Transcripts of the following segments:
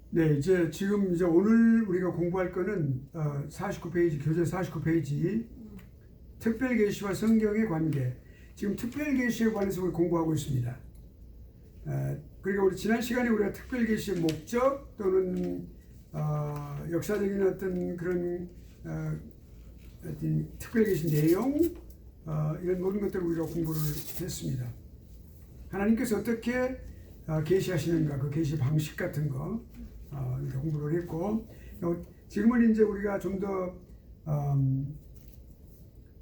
네, 지금 오늘 우리가 공부할 거는 49페이지, 교재 49페이지 특별계시와 성경의 관계. 지금 특별계시에 관해서 우리 공부하고 있습니다. 그러니까 우리 지난 시간에 우리가 특별계시의 목적 또는 역사적인 어떤 그런 어떤 특별계시 내용 이런 모든 것들을 우리가 공부를 했습니다. 하나님께서 어떻게 계시하시는가, 그 계시 방식 같은 거 공부를 했고, 지금은 이제 우리가 좀 더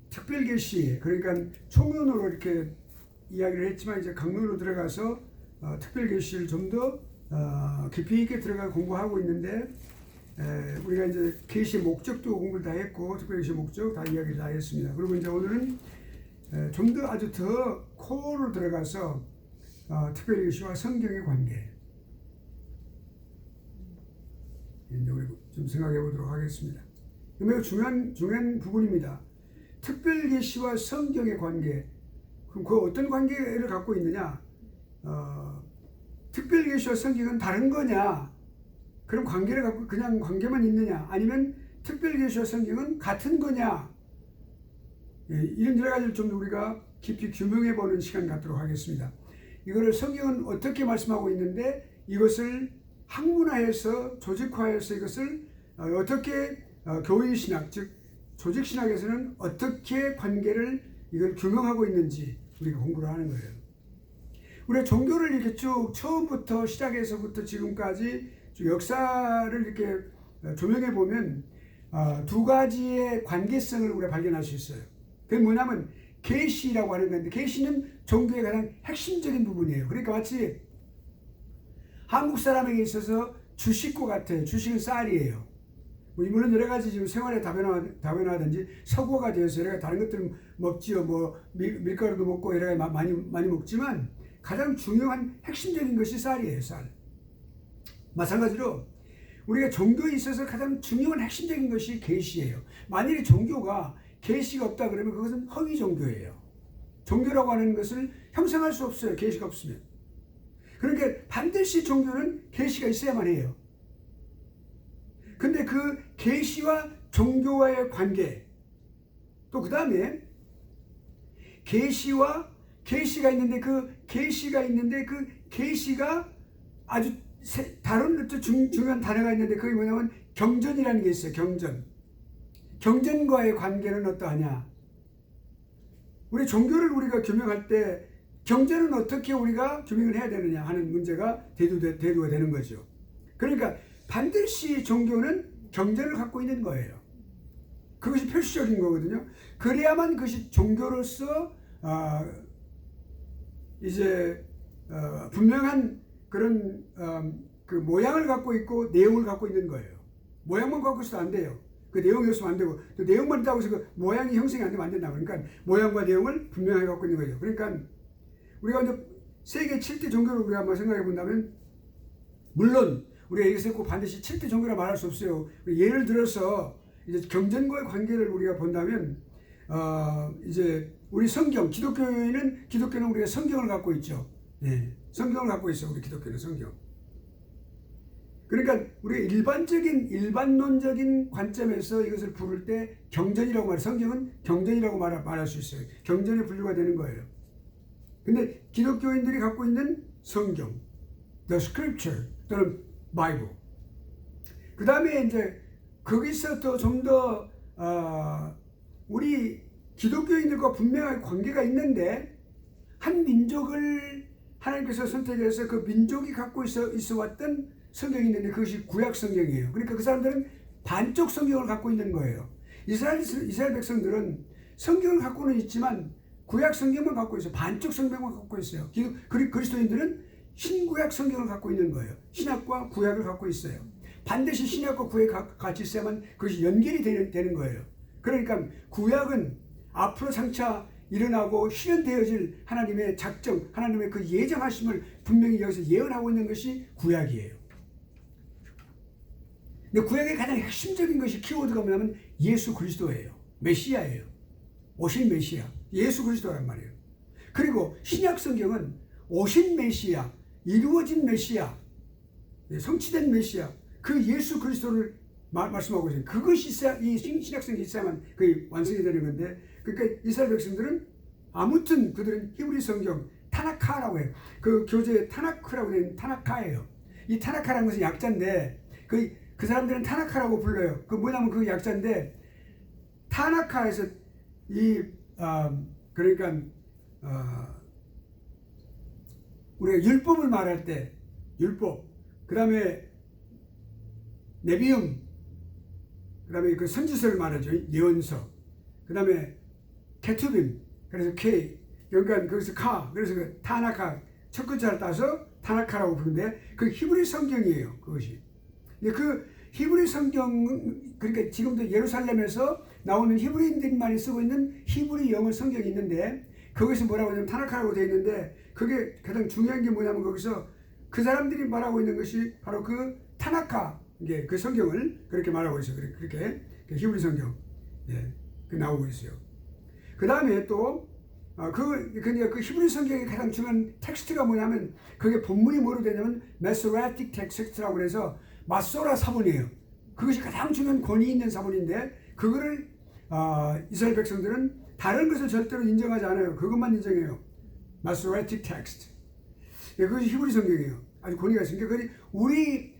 특별 계시, 그러니까 총론으로 이렇게 이야기를 했지만 이제 강론으로 들어가서 특별 계시를 좀 더 깊이 있게 들어가 공부하고 있는데, 우리가 이제 계시의 목적도 공부를 다 했고 특별 계시의 목적 다 이야기를 다 했습니다. 그리고 이제 오늘은 좀 더 아주 더 코어로 들어가서 특별 계시와 성경의 관계 이제 우리 좀 생각해 보도록 하겠습니다. 매우 중요한 부분입니다. 특별 계시와 성경의 관계. 그럼 그 어떤 관계를 갖고 있느냐? 특별 계시와 성경은 다른 거냐? 그럼 관계를 갖고 그냥 관계만 있느냐? 아니면 특별 계시와 성경은 같은 거냐? 이런 여러 가지를 좀 우리가 깊이 규명해 보는 시간 갖도록 하겠습니다. 이거를 성경은 어떻게 말씀하고 있는데 이것을 학문화해서 조직화해서 이것을 어떻게 교인신학, 즉 조직신학에서는 어떻게 관계를 이걸 규명하고 있는지 우리가 공부를 하는 거예요. 우리가 종교를 이렇게 쭉 처음부터 시작해서부터 지금까지 역사를 이렇게 조명해 보면 두 가지의 관계성을 우리가 발견할 수 있어요. 그게 뭐냐면 계시라고 하는 건데, 계시는 종교의 가장 핵심적인 부분이에요. 그러니까 마치 한국 사람에게 있어서 주식과 같아요. 주식은 쌀이에요. 물론 여러 가지 지금 생활에 다변화든지 서구화가 되어서 여러 가지 다른 것들을 먹지요. 뭐 밀가루도 먹고 여러 가지 많이 먹지만 가장 중요한 핵심적인 것이 쌀이에요. 쌀. 마찬가지로 우리가 종교에 있어서 가장 중요한 핵심적인 것이 계시예요. 만일에 종교가 계시가 없다 그러면 그것은 허위 종교예요. 종교라고 하는 것을 형성할 수 없어요. 계시가 없으면. 그러니까 반드시 종교는 계시가 있어야만 해요. 근데 그 계시와 종교와의 관계, 또 그 다음에 계시가 있는데 그 계시가 아주 다른 중요한 단어가 있는데 그게 뭐냐면 경전이라는 게 있어요. 경전과의 관계는 어떠하냐? 우리 종교를 우리가 규명할 때 경전은 어떻게 우리가 규명을 해야 되느냐 하는 문제가 대두가 되는 거죠. 그러니까 반드시 종교는 경전을 갖고 있는 거예요. 그것이 필수적인 거거든요. 그래야만 그것이 종교로서 분명한 그런 그 모양을 갖고 있고 내용을 갖고 있는 거예요. 모양만 갖고 있어도 안 돼요. 그 내용이 없으면 안 되고, 또 내용만 있다고 해서 그 모양이 형성이 안 되면 안 된다. 그러니까 모양과 내용을 분명하게 갖고 있는 거죠. 그러니까 우리가 이제 세계 7대 종교를 우리가 한번 생각해 본다면, 물론 우리가 여기서 꼭 반드시 7대 종교라 말할 수 없어요. 예를 들어서 이제 경전과의 관계를 우리가 본다면, 이제 우리 기독교는 우리가 성경을 갖고 있죠. 네, 성경을 갖고 있어. 우리 기독교는 성경. 그러니까 우리가 일반론적인 관점에서 이것을 부를 때 경전이라고 말해요. 성경은 경전이라고 말할 수 있어요. 경전에 분류가 되는 거예요. 근데 기독교인들이 갖고 있는 성경, the scripture 또는 Bible. 그 다음에 이제 거기서 또 좀 더 우리 기독교인들과 분명한 관계가 있는데, 한 민족을 하나님께서 선택해서 그 민족이 갖고 있어 왔던 성경이 있는데 그것이 구약 성경이에요. 그러니까 그 사람들은 반쪽 성경을 갖고 있는 거예요. 이스라엘 백성들은 성경을 갖고는 있지만 구약 성경만 갖고 있어요. 반쪽 성경만 갖고 있어요. 그리스도인들은 신구약 성경을 갖고 있는 거예요. 신약과 구약을 갖고 있어요. 반드시 신약과 구약이 같이 있어야만 그것이 연결이 되는 거예요. 그러니까 구약은 앞으로 장차 일어나고 실현되어질 하나님의 작정, 하나님의 그 예정하심을 분명히 여기서 예언하고 있는 것이 구약이에요. 근데 구약의 가장 핵심적인 것이 키워드가 뭐냐면 예수 그리스도예요. 메시아예요. 오신 메시아. 예수 그리스도란 말이에요. 그리고 신약 성경은 오신 메시아, 이루어진 메시아, 성취된 메시아, 그 예수 그리스도를 말씀하고 있어요. 그것이 있어야, 이 신약성이 있어야만 그게 완성이 되는 건데, 그러니까 이스라엘 백성들은 아무튼 그들은 히브리 성경 타나카라고 해요. 그 교재에 타나크라고 되는 타나카예요. 이 타나카라는 것은 약자인데 그 사람들은 타나카라고 불러요. 그 뭐냐면 그 약자인데, 타나카에서 그러니까 우리가 율법을 말할 때 율법, 그 다음에 네비움, 그 다음에 그 선지서를 말하죠. 예언서, 그 다음에 케투빔, 그래서 K, 그러니까 거기서 카, 그래서 그 타나카 첫 글자를 따서 타나카라고 부르는데, 그 히브리 성경이에요. 그것이. 그 히브리 성경, 그러니까 지금도 예루살렘에서 나오는 히브리인들만이 쓰고 있는 히브리 영어 성경이 있는데, 거기서 뭐라고 하냐면 타나카라고 되어 있는데, 그게 가장 중요한 게 뭐냐면 거기서 그 사람들이 말하고 있는 것이 바로 그 타나카, 이게 그 성경을 그렇게 말하고 있어요. 그렇게 히브리 성경, 그 나오고 있어요. 그 다음에 또 그 히브리 성경의 가장 중요한 텍스트가 뭐냐면, 그게 본문이 뭐로 되냐면 메소라틱 텍스트라고 해서 마소라 사본이에요. 그것이 가장 중요한 권위 있는 사본인데, 그거를 이스라엘 백성들은 다른 것을 절대로 인정하지 않아요. 그것만 인정해요. 마소라틱 텍스트. 그것이 히브리 성경이에요. 아주 권위가 있으니까 우리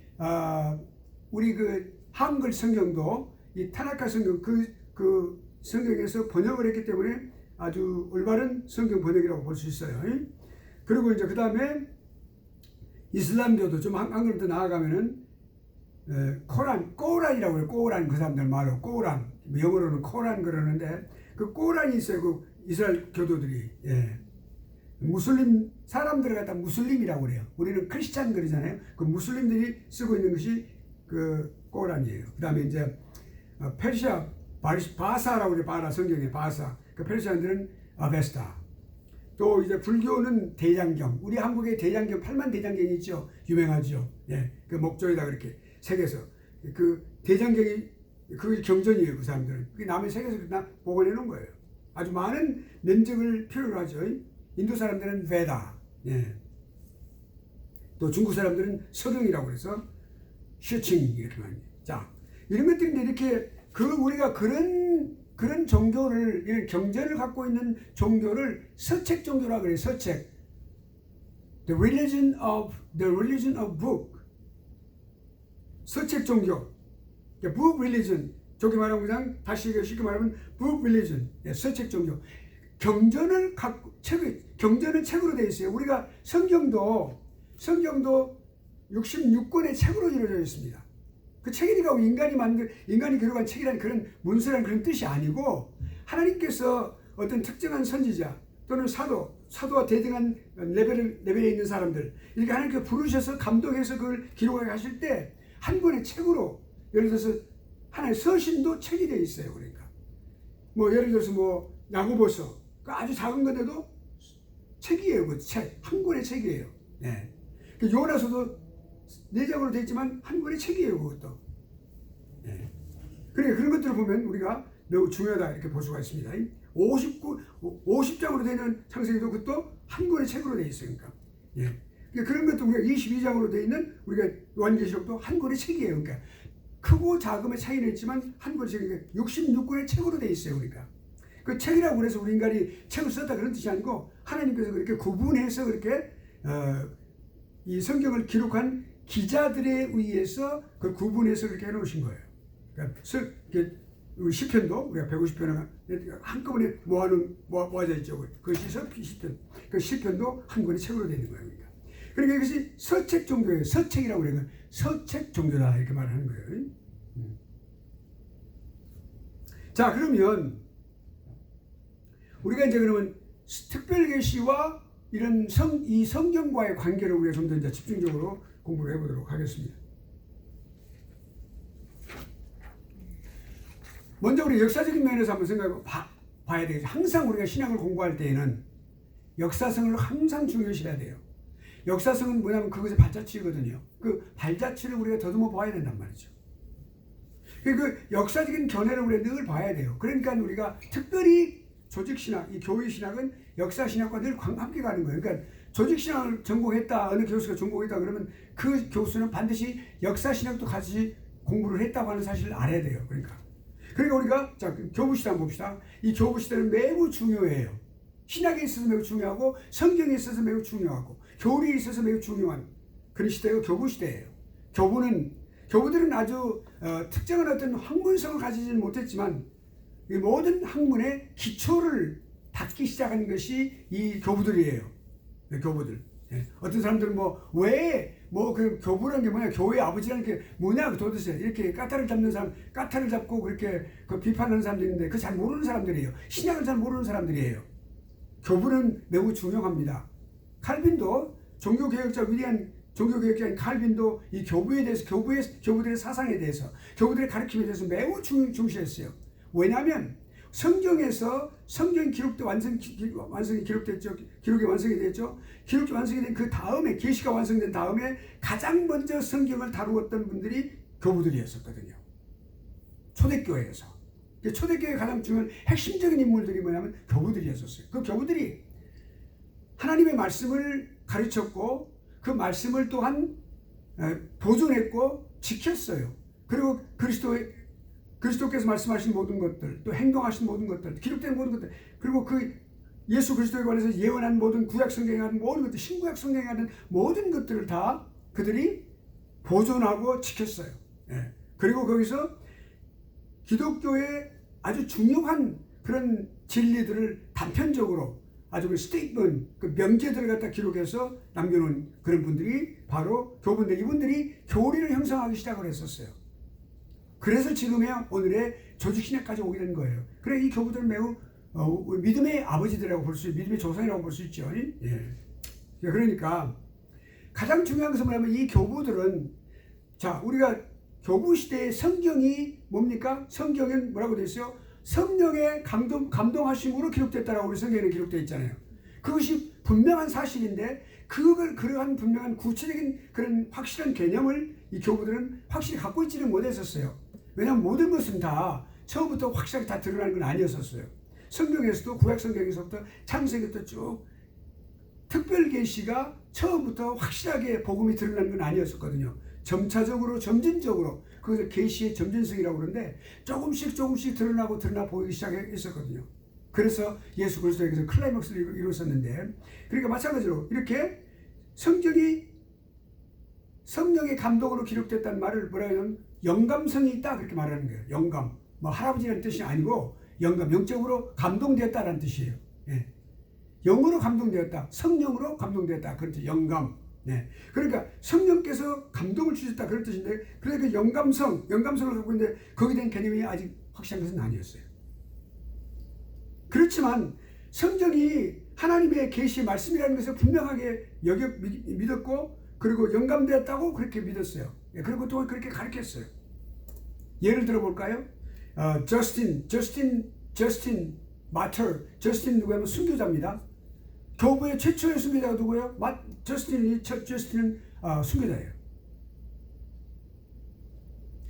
그 한글 성경도 이 타나카 성경 그 성경에서 번역을 했기 때문에 아주 올바른 성경 번역이라고 볼 수 있어요. 그리고 이제 그 다음에 이슬람교도 좀 한 걸음 더 나아가면은 꼬란이라고 해요. 꼬란, 그 사람들 말로 꼬란, 영어로는 코란 그러는데, 그 꼬란이 있어요. 그 이스라엘 교도들이. 무슬림 사람들을 갖다 무슬림이라고 그래요. 우리는 크리스찬 그러잖아요. 그 무슬림들이 쓰고 있는 것이 그 꼬란이에요. 그 다음에 이제 페르시아 바사라고 그래요. 바라 성경에 바사. 그 페르시아인들은 아베스타. 또 이제 불교는 대장경. 우리 한국에 대장경, 8만 대장경이 있죠. 유명하죠. 그 목조에다 그렇게 새겨서. 그 대장경이 그 경전이에요. 그 사람들은. 그게 남의 새겨서 다 복원해 놓은 거예요. 아주 많은 면적을 필요로 하죠. 인도 사람들은 베다. 또 중국 사람들은 서경이라고 해서 슈칭 이렇게 말해요. 자, 이런 것들인데 이렇게 우리가 그런 종교를, 이런 경전을 갖고 있는 종교를 서책 종교라고 그래요. 서책. The religion of book. 서책 종교. book religion. 저기 말하면 그냥 다시 쉽게 말하면 book religion. 서책 종교. 경전은 책으로 되어 있어요. 우리가 성경도 66권의 책으로 이루어져 있습니다. 그 책이니까 인간이 기록한 책이라는 그런 문서라는 그런 뜻이 아니고, 하나님께서 어떤 특정한 선지자 또는 사도와 대등한 레벨에 있는 사람들, 이렇게 하나님께서 부르셔서 감동해서 그걸 기록하게 하실 때 한 권의 책으로, 예를 들어서 하나의 서신도 책이 되어 있어요. 그러니까 예를 들어서 야고보서, 그 아주 작은 건데도 책이에요. 그 책, 한 권의 책이에요. 그 요나서도 4장으로 되어 있지만 한 권의 책이에요. 그것도. 그러니까 그런 것들을 보면 우리가 매우 중요하다 이렇게 볼 수가 있습니다. 50장으로 되는 창세기도 그것도 한 권의 책으로 되어 있어요. 그러니까. 그런 것도 우리가 22장으로 되어 있는 우리가 요한계시록도 한 권의 책이에요. 그러니까 크고 작음의 차이는 있지만 한 권의 책이니까 66권의 책으로 되어 있어요. 그러니까. 그 책이라고 그래서 우리 인간이 책을 썼다 그런 뜻이 아니고, 하나님께서 그렇게 구분해서 그렇게 이 성경을 기록한 기자들에 의해서 그 구분해서 그렇게 해놓으신 거예요. 그러니까 우리 시편도 우리가 150편을 한꺼번에 모아져 있죠. 그것이 시편. 그 시편도 한 권의 책으로 되는 거예요. 그러니까 이것이 서책 종교예요. 서책이라고 그래요. 서책 종교다 이렇게 말하는 거예요. 자, 그러면 우리가 이제 그러면 특별계시와 이런 이 성경과의 관계를 우리가 좀 더 이제 집중적으로 공부를 해보도록 하겠습니다. 먼저 우리 역사적인 면에서 한번 생각해 봐야 되겠죠. 항상 우리가 신학을 공부할 때에는 역사성을 항상 중요시해야 돼요. 역사성은 뭐냐면 그것의 발자취거든요. 그 발자취를 우리가 더듬어 봐야 된단 말이죠. 그 역사적인 견해를 우리가 늘 봐야 돼요. 그러니까 우리가 특별히 조직신학, 이 교회신학은 역사신학과 늘 함께 가는 거예요. 그러니까 조직신학을 전공했다, 어느 교수가 전공했다 그러면 그 교수는 반드시 역사신학도 같이 공부를 했다고 하는 사실을 알아야 돼요. 그러니까 우리가 자 교부시대 한번 봅시다. 이 교부시대는 매우 중요해요. 신학에 있어서 매우 중요하고 성경에 있어서 매우 중요하고 교리에 있어서 매우 중요한 그런 시대가 교부시대예요. 교부들은 아주 특정한 어떤 학문성을 가지지는 못했지만 이 모든 학문의 기초를 닦기 시작한 것이 이 교부들이에요. 교부들. 어떤 사람들은 그 교부라는 게 뭐냐, 교회의 아버지라는 게 뭐냐, 도대체 이렇게 까타를 잡는 사람, 까타를 잡고 그렇게 비판하는 사람들이 있는데 그 잘 모르는 사람들이에요. 신약을 잘 모르는 사람들이에요. 교부는 매우 중요합니다. 칼빈도 위대한 종교개혁자인 칼빈도 이 교부에 대해서, 교부들의 사상에 대해서, 교부들의 가르침에 대해서 매우 중시했어요. 왜냐하면 성경에서 성경이 완성이 기록됐죠. 기록이 완성이 됐죠. 기록이 완성이 된 그 다음에, 계시가 완성된 다음에 가장 먼저 성경을 다루었던 분들이 교부들이었었거든요. 초대교회에서. 초대교회의 가장 중요한 핵심적인 인물들이 뭐냐면 교부들이었었어요. 그 교부들이 하나님의 말씀을 가르쳤고 그 말씀을 또한 보존했고 지켰어요. 그리고 그리스도께서 말씀하신 모든 것들, 또 행동하신 모든 것들, 기록된 모든 것들, 그리고 그 예수 그리스도에 관해서 예언한 모든 구약 성경에 하는 모든 것들, 신구약 성경에 하는 모든 것들을 다 그들이 보존하고 지켰어요. 그리고 거기서 기독교의 아주 중요한 그런 진리들을 단편적으로 아주 그 스테이트먼트, 그 명제들을 갖다 기록해서 남겨놓은 그런 분들이 바로 교부인데, 이분들이 교리를 형성하기 시작을 했었어요. 그래서 지금의 오늘의 조직신학까지 오게 된 거예요. 그래 이 교부들은 매우 믿음의 아버지들이라고 볼 수, 믿음의 조상이라고 볼 수 있죠. 그러니까 가장 중요한 것은 뭐냐면 이 교부들은, 자 우리가 교부 시대의 성경이 뭡니까? 성경은 뭐라고 되어 있어요? 성령의 감동하심으로 기록됐다라고 우리 성경에 기록되어 있잖아요. 그것이 분명한 사실인데 그러한 분명한 구체적인 그런 확실한 개념을 이 교부들은 확실히 갖고 있지는 못했었어요. 왜냐하면 모든 것은 다 처음부터 확실하게 다 드러나는 건 아니었었어요. 성경에서도, 구약 성경에서부터 창세기부터 쭉 특별 계시가 처음부터 확실하게 복음이 드러나는 건 아니었었거든요. 점차적으로, 점진적으로, 그것을 계시의 점진성이라고 그러는데 조금씩 드러나 보이기 시작했었거든요. 그래서 예수 그리스도에게서 클라이막스를 이뤘었는데, 그러니까 마찬가지로 이렇게 성경이 성령의 감동으로 기록됐다는 말을 뭐라 하냐면 영감성이 있다, 그렇게 말하는 거예요. 영감, 할아버지라는 뜻이 아니고 영감, 영적으로 감동되었다라는 뜻이에요. 영으로 감동되었다, 성령으로 감동되었다, 그런 뜻, 영감. 그러니까 성령께서 감동을 주셨다, 그런 뜻인데, 그러니까 영감성을 갖고 있는데 거기에 대한 개념이 아직 확실한 것은 아니었어요. 그렇지만 성경이 하나님의 계시의 말씀이라는 것을 분명하게 믿었고, 그리고 영감되었다고 그렇게 믿었어요. 그리고 또 그렇게 가르쳤어요. 예를 들어 볼까요? 저스틴 마터, 저스틴 누구냐면 순교자입니다. 교부의 최초의 순교자가 누구예요? 저스틴은 순교자예요.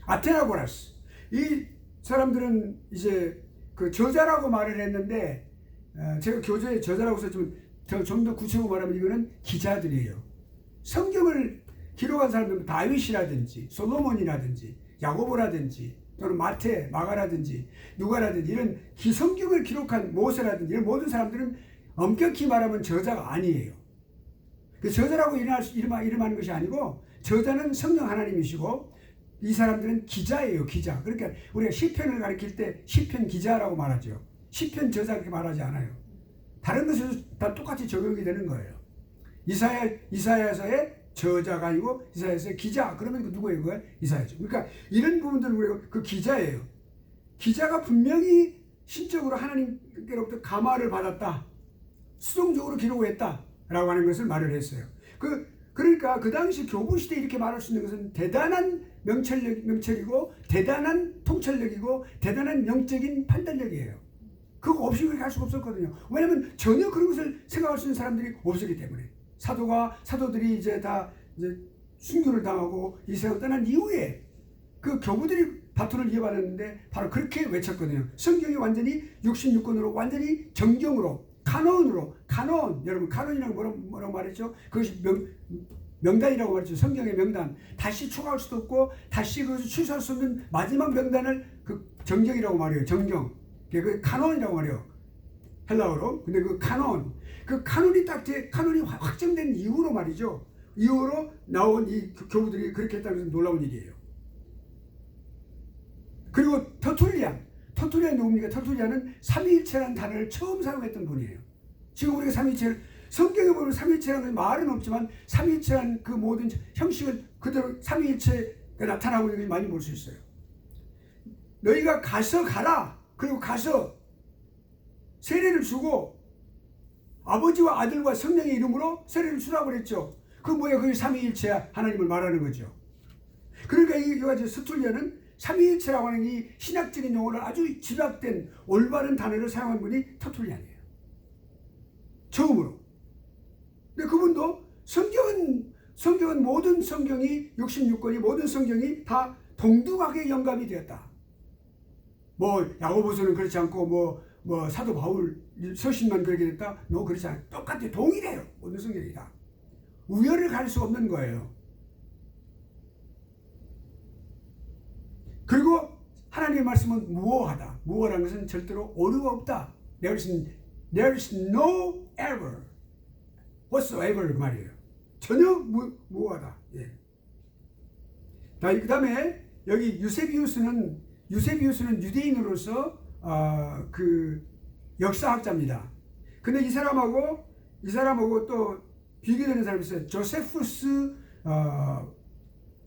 아테나고라스, 이 사람들은 이제 그 저자라고 말을 했는데, 제가 교재에 저자라고 썼지만 좀 더 구체적으로 말하면 이거는 기자들이에요. 성경을 기록한 사람들은 다윗이라든지 솔로몬이라든지 야고보라든지 또는 마가라든지 누가라든지 이런 성경을 기록한 모세라든지 이런 모든 사람들은 엄격히 말하면 저자가 아니에요. 그 저자라고 이름하는 것이 아니고, 저자는 성령 하나님이시고 이 사람들은 기자예요. 기자. 그러니까 우리가 시편을 가리킬 때 시편 기자라고 말하죠. 시편 저자 그렇게 말하지 않아요. 다른 것에도 다 똑같이 적용이 되는 거예요. 이사야서의 저자가 아니고 이사야서의 기자, 그러면 그 누구예요? 그거 이사야죠. 그러니까 이런 부분들을 우리가 그 기자예요. 기자가 분명히 신적으로 하나님께로부터 감화를 받았다, 수동적으로 기록을 했다라고 하는 것을 말을 했어요. 그러니까 그 당시 교부 시대에 이렇게 말할 수 있는 것은 대단한 명철이고 대단한 통찰력이고 대단한 영적인 판단력이에요. 그거 없이 그렇게 할 수가 없었거든요. 왜냐하면 전혀 그런 것을 생각할 수 있는 사람들이 없었기 때문에. 사도들이 이제 순교를 당하고 이 세상을 떠난 이후에 그 교부들이 바톤을 이어받았는데 바로 그렇게 외쳤거든요. 성경이 완전히 66권으로 완전히 정경으로 카논, 여러분 카논이라고 뭐라고 말했죠? 그것이 명단이라고 말했죠. 성경의 명단. 다시 추가할 수도 없고 다시 그것을 취소할 수 없는 마지막 명단을 그 정경이라고 말해요. 정경. 그 카논이라고 말해요. 헬라어로. 근데 그 카논이 카논이 확정된 이후로 말이죠. 이후로 나온 이 교부들이 그렇게 했다는 것은 놀라운 일이에요. 그리고 터툴리안 누굽니까? 터툴리안은 삼위일체라는 단어를 처음 사용했던 분이에요. 지금 우리가 삼위일체를 성경에 보면 삼위일체라는 말은 없지만 삼위일체라는 그 모든 형식을 그대로 삼위일체가 나타나고 있는 걸 많이 볼 수 있어요. 너희가 가라. 그리고 가서 세례를 주고 아버지와 아들과 성령의 이름으로 세례를 주라고 그랬죠. 그 뭐야? 그게 삼위일체 하나님을 말하는 거죠. 그러니까 이거 스툴리안은 삼위일체라고 하는 이 신학적인 용어를 아주 집약된 올바른 단어를 사용한 분이 터툴리안이에요. 처음으로. 근데 그분도 성경은 모든 성경이 66권이 모든 성경이 다 동등하게 영감이 되었다. 뭐 야고보서는 그렇지 않고 뭐 사도 바울 서신만 그렇게 됐다. 그렇지 않아요. 똑같아요. 동일해요. 모든 성경이 다. 우열을 갈 수 없는 거예요. 그리고 하나님의 말씀은 무오하다. 무오라는 것은 절대로 오류가 없다. There's no error whatsoever 그 말이에요. 전혀 무오하다. 예. 그 다음에 여기 유세비우스는 유대인으로서 그 역사학자입니다. 근데 이 사람하고 또 비교되는 사람이 있어요. 조세푸스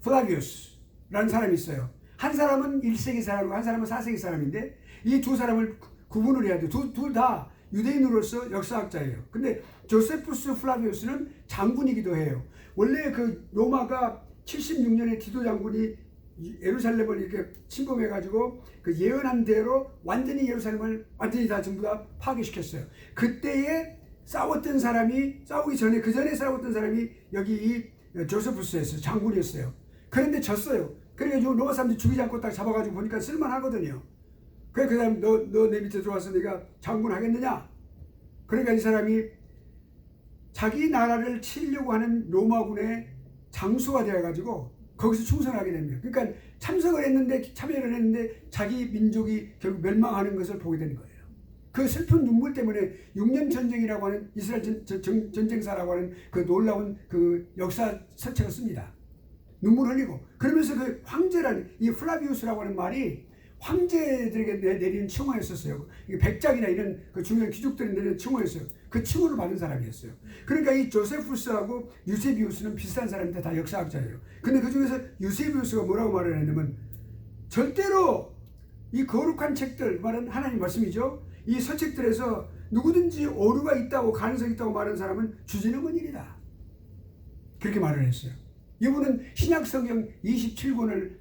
플라비우스라는 사람이 있어요. 한 사람은 1세기 사람이고 한 사람은 4세기 사람인데 이 두 사람을 구분을 해야 돼요. 둘 다 유대인으로서 역사학자예요. 근데 조세푸스 플라비우스는 장군이기도 해요. 원래 그 로마가 76년에 디도 장군이 예루살렘을 이렇게 침범해가지고 그 예언한 대로 완전히 예루살렘을 완전히 다 전부 다 파괴시켰어요. 그때에 싸우기 전에 그 전에 싸웠던 사람이 여기 이 조세푸스였어요. 장군이었어요. 그런데 졌어요. 그래가지고 로마 사람들이 죽이지 않고 딱 잡아가지고 보니까 쓸만하거든요. 그래서 그 사람 너 내 밑에 들어와서 내가 장군 하겠느냐? 그러니까 이 사람이 자기 나라를 치려고 하는 로마군의 장수가 되어가지고 거기서 충성하게 됩니다. 그러니까 참여를 했는데 자기 민족이 결국 멸망하는 것을 보게 되는 거예요. 그 슬픈 눈물 때문에 6년 전쟁이라고 하는 이스라엘 전쟁사라고 하는 그 놀라운 그 역사 서책을 씁니다. 눈물 흘리고. 그러면서 그 황제라는 이 플라비우스라고 하는 말이 황제들에게 내리는 칭호였었어요. 백작이나 이런 그 중요한 귀족들이 내리는 칭호였어요. 그 칭호를 받은 사람이었어요. 그러니까 이 조세푸스하고 유세비우스는 비슷한 사람인데 다 역사학자예요. 근데 그 중에서 유세비우스가 뭐라고 말을 했냐면 절대로 이 거룩한 책들, 말은 하나님 말씀이죠. 이 서책들에서 누구든지 오류가 있다고 가능성이 있다고 말하는 사람은 주지는 일이다. 그렇게 말을 했어요. 이분은 신약성경 27권을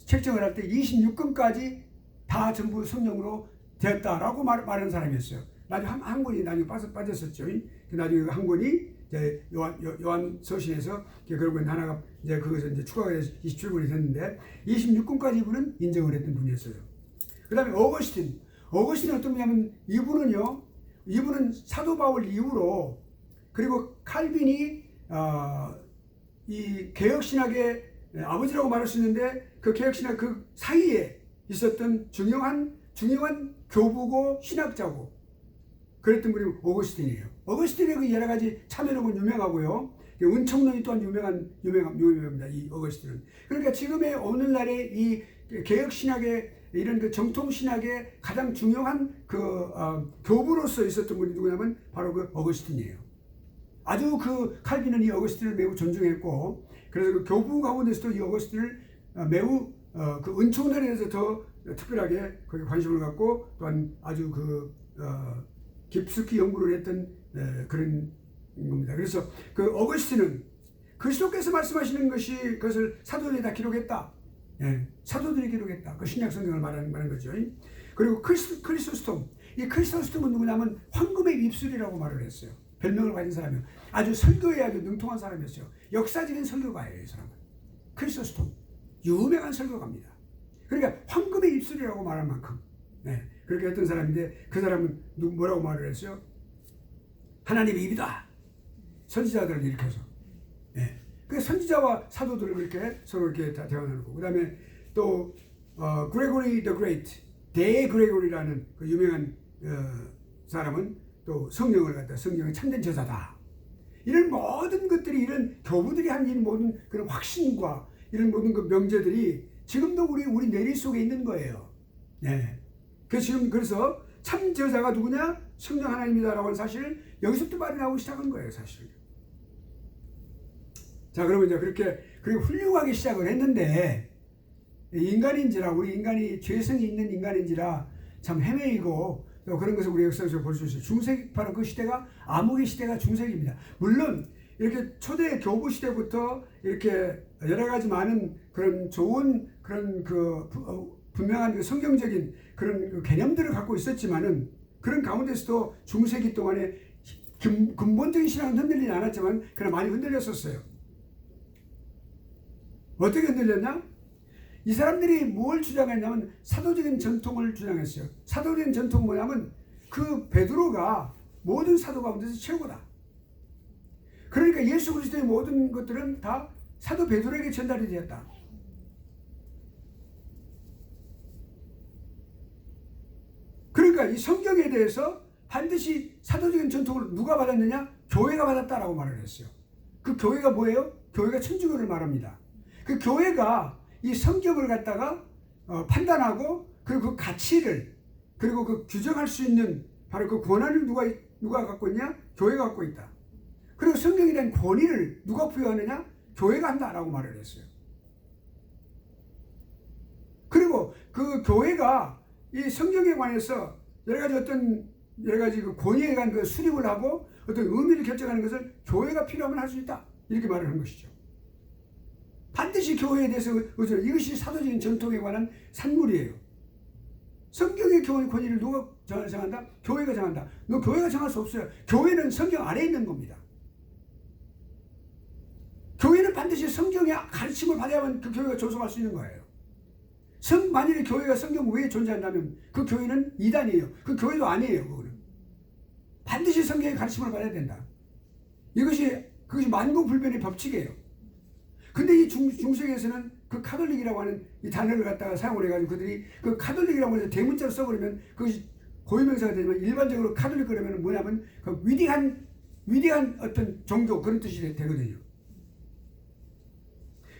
책정을 할 때 26권까지 다 전부 성령으로 되었다라고 말하는 사람이었어요. 나중에 한 권이 나중에 빠졌었죠. 나중에 한 권이 이제 요한 서신에서 결국엔 하나가 이제 그것을 이제 추가가 돼서 27권이 됐는데 26권까지 이분은 인정을 했던 분이었어요. 그 다음에 어거스틴은 어떤 분이냐면 이분은 사도 바울 이후로 그리고 칼빈이 이 개혁신학의 아버지라고 말할 수 있는데 그 개혁신학 그 사이에 있었던 중요한 교부고 신학자고 그랬던 분이 어거스틴이에요. 어거스틴의 그 여러 가지 참여록은 유명하고요. 은총론이 또한 유명합니다. 이 어거스틴은. 그러니까 지금의 오늘날의 이 개혁신학의 이런 그 정통신학의 가장 중요한 그 교부로서 있었던 분이 누구냐면 바로 그 어거스틴이에요. 아주 그 칼빈은 이 어거스틴을 매우 존중했고 그래서 그 교부 가운데서도 이 어거스틴을 매우 그 은총론에 대해서 더 특별하게 거기에 관심을 갖고 또한 아주 깊숙이 연구를 했던 그런 겁니다. 그래서 그 어거스틴은 그리스도께서 말씀하시는 것이 그것을 사도들이 다 기록했다. 사도들이 기록했다. 그 신약 성경을 말하는 거죠. 그리고 크리소스톰. 이 크리소스톰은 누구냐면 황금의 입술이라고 말을 했어요. 별명을 가진 사람이에요. 아주 설교에 아주 능통한 사람이었어요. 역사적인 설교가예요, 이 사람은. 크리소스톰. 유명한 설교가입니다. 그러니까 황금의 입술이라고 말할 만큼. 그렇게 했던 사람인데 그 사람은 뭐라고 말을 했어요? 하나님의 입이다. 선지자들을 일으켜서. 예. 그 선지자와 사도들을 그렇게 서로 이렇게 다 대화 나누고, 그 다음에 또 그레고리 더 그레이트, 대그레고리라는 그 유명한 사람은 또 성령을 갖다 성령의 참된 저자다. 이런 모든 것들이, 이런 교부들이 한 이 모든 그런 확신과 이런 모든 그 명제들이 지금도 우리 내리 속에 있는 거예요. 네. 그래서 참 저자가 누구냐? 성령 하나님이다라고 하는 사실을 여기서부터 말이 나오기 시작한 거예요, 사실. 자, 그러면 이제 그렇게 훌륭하게 시작을 했는데, 인간인지라, 우리 인간이 죄성이 있는 인간인지라 참 헤매이고, 또 그런 것을 우리 역사에서 볼 수 있어요. 중세기, 바로 그 시대가 암흑의 시대가 중세기입니다. 물론 이렇게 초대 교부 시대부터 이렇게 여러 가지 많은 그런 좋은 그런 분명한 그 성경적인 그런 그 개념들을 갖고 있었지만은, 그런 가운데서도 중세기 동안에 근본적인 신앙은 흔들리지 않았지만 그러나 많이 흔들렸었어요. 어떻게 흔들렸냐? 이 사람들이 뭘 주장했냐면 사도적인 전통을 주장했어요. 사도적인 전통은 뭐냐면 그 베드로가 모든 사도 가운데서 최고다. 그러니까 예수 그리스도의 모든 것들은 다 사도 베드로에게 전달이 되었다. 그러니까 이 성경에 대해서 반드시 사도적인 전통을 누가 받았느냐? 교회가 받았다라고 말을 했어요. 그 교회가 뭐예요? 교회가 천주교를 말합니다. 그 교회가 이 성경을 갖다가 판단하고, 그리고 그 가치를, 그리고 그 규정할 수 있는 바로 그 권한을 누가 갖고 있냐? 교회가 갖고 있다. 그리고 성경에 대한 권위를 누가 부여하느냐? 교회가 한다라고 말을 했어요. 그리고 그 교회가 이 성경에 관해서 여러 가지 그 권위에 관한 그 수립을 하고 어떤 의미를 결정하는 것을 교회가 필요하면 할 수 있다. 이렇게 말을 한 것이죠. 반드시 교회에 대해서 이것이 사도적인 전통에 관한 산물이에요. 성경의 권위를 누가 정한다? 교회가 정한다. 교회가 정할 수 없어요. 교회는 성경 아래에 있는 겁니다. 교회는 반드시 성경의 가르침을 받아야만 그 교회가 존속할 수 있는 거예요. 만일에 교회가 성경 외에 존재한다면 그 교회는 이단이에요. 그 교회도 아니에요. 그거는 반드시 성경의 가르침을 받아야 된다. 그것이 만고불변의 법칙이에요. 근데 이 중세기에서는 그 카톨릭이라고 하는 이 단어를 갖다가 사용을 해가지고 그들이 그 카톨릭이라고 해서 대문자로 써버리면 그것이 고유명사가 되지만, 일반적으로 카톨릭 그러면 뭐냐면 그 위대한 어떤 종교, 그런 뜻이 되거든요.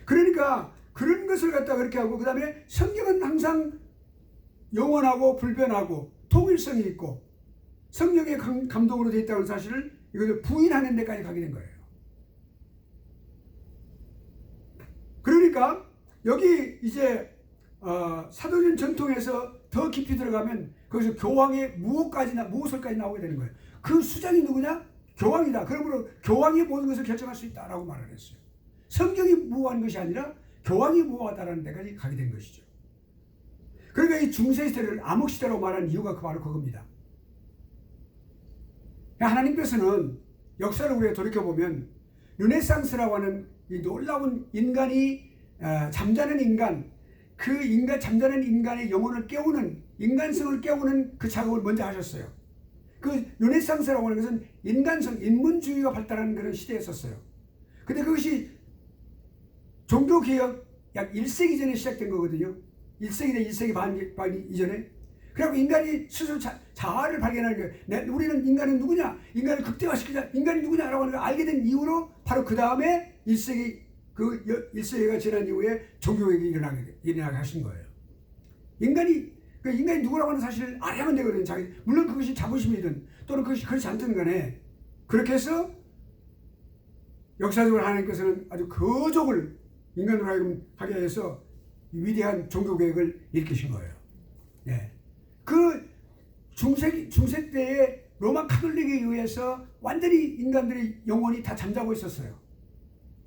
그러니까 그런 것을 갖다가 그렇게 하고, 그 다음에 성경은 항상 영원하고 불변하고 통일성이 있고 성령의 감동으로 되어 있다는 사실을 이것을 부인하는 데까지 가게 된 거예요. 그러니까 여기 이제 사도적인 전통에서 더 깊이 들어가면 거기서 교황의 무엇을까지 나오게 되는 거예요. 그 수장이 누구냐? 교황이다. 그러므로 교황이 모든 것을 결정할 수 있다라고 말을 했어요. 성경이 무호한 것이 아니라 교황이 무호하다라는 데까지 가게 된 것이죠. 그러니까 이 중세시대를 암흑시대라고 말하는 이유가 바로 그겁니다. 하나님께서는 역사를 우리가 돌이켜보면 르네상스라고 하는 이 놀라운 잠자는 인간, 잠자는 인간의 영혼을 깨우는, 인간성을 깨우는 그 작업을 먼저 하셨어요. 그 르네상스라고 하는 것은 인문주의가 발달하는 그런 시대였었어요. 근데 그것이 종교개혁 약 1세기 전에 시작된 거거든요. 1세기나 1세기 반 이전에. 그래갖고 인간이 스스로 자아를 발견하는 거예요. 우리는 인간은 누구냐? 인간을 극대화시키자. 인간이 누구냐라고 하는 걸 알게 된 이후로 바로 그 다음에 1세기가 지난 이후에 종교개혁이 일어나게 하신 거예요. 인간이 누구라고 하는 사실을 알아야만 되거든요. 물론 그것이 자부심이든 또는 그것이 그렇지 않든 간에. 그렇게 해서 역사적으로 하나님께서는 아주 거족을 인간으로 하여금 하게 해서 위대한 종교개혁을 일으키신 거예요. 네. 그 중세 때의 로마 카톨릭에 의해서 완전히 인간들의 영혼이 다 잠자고 있었어요.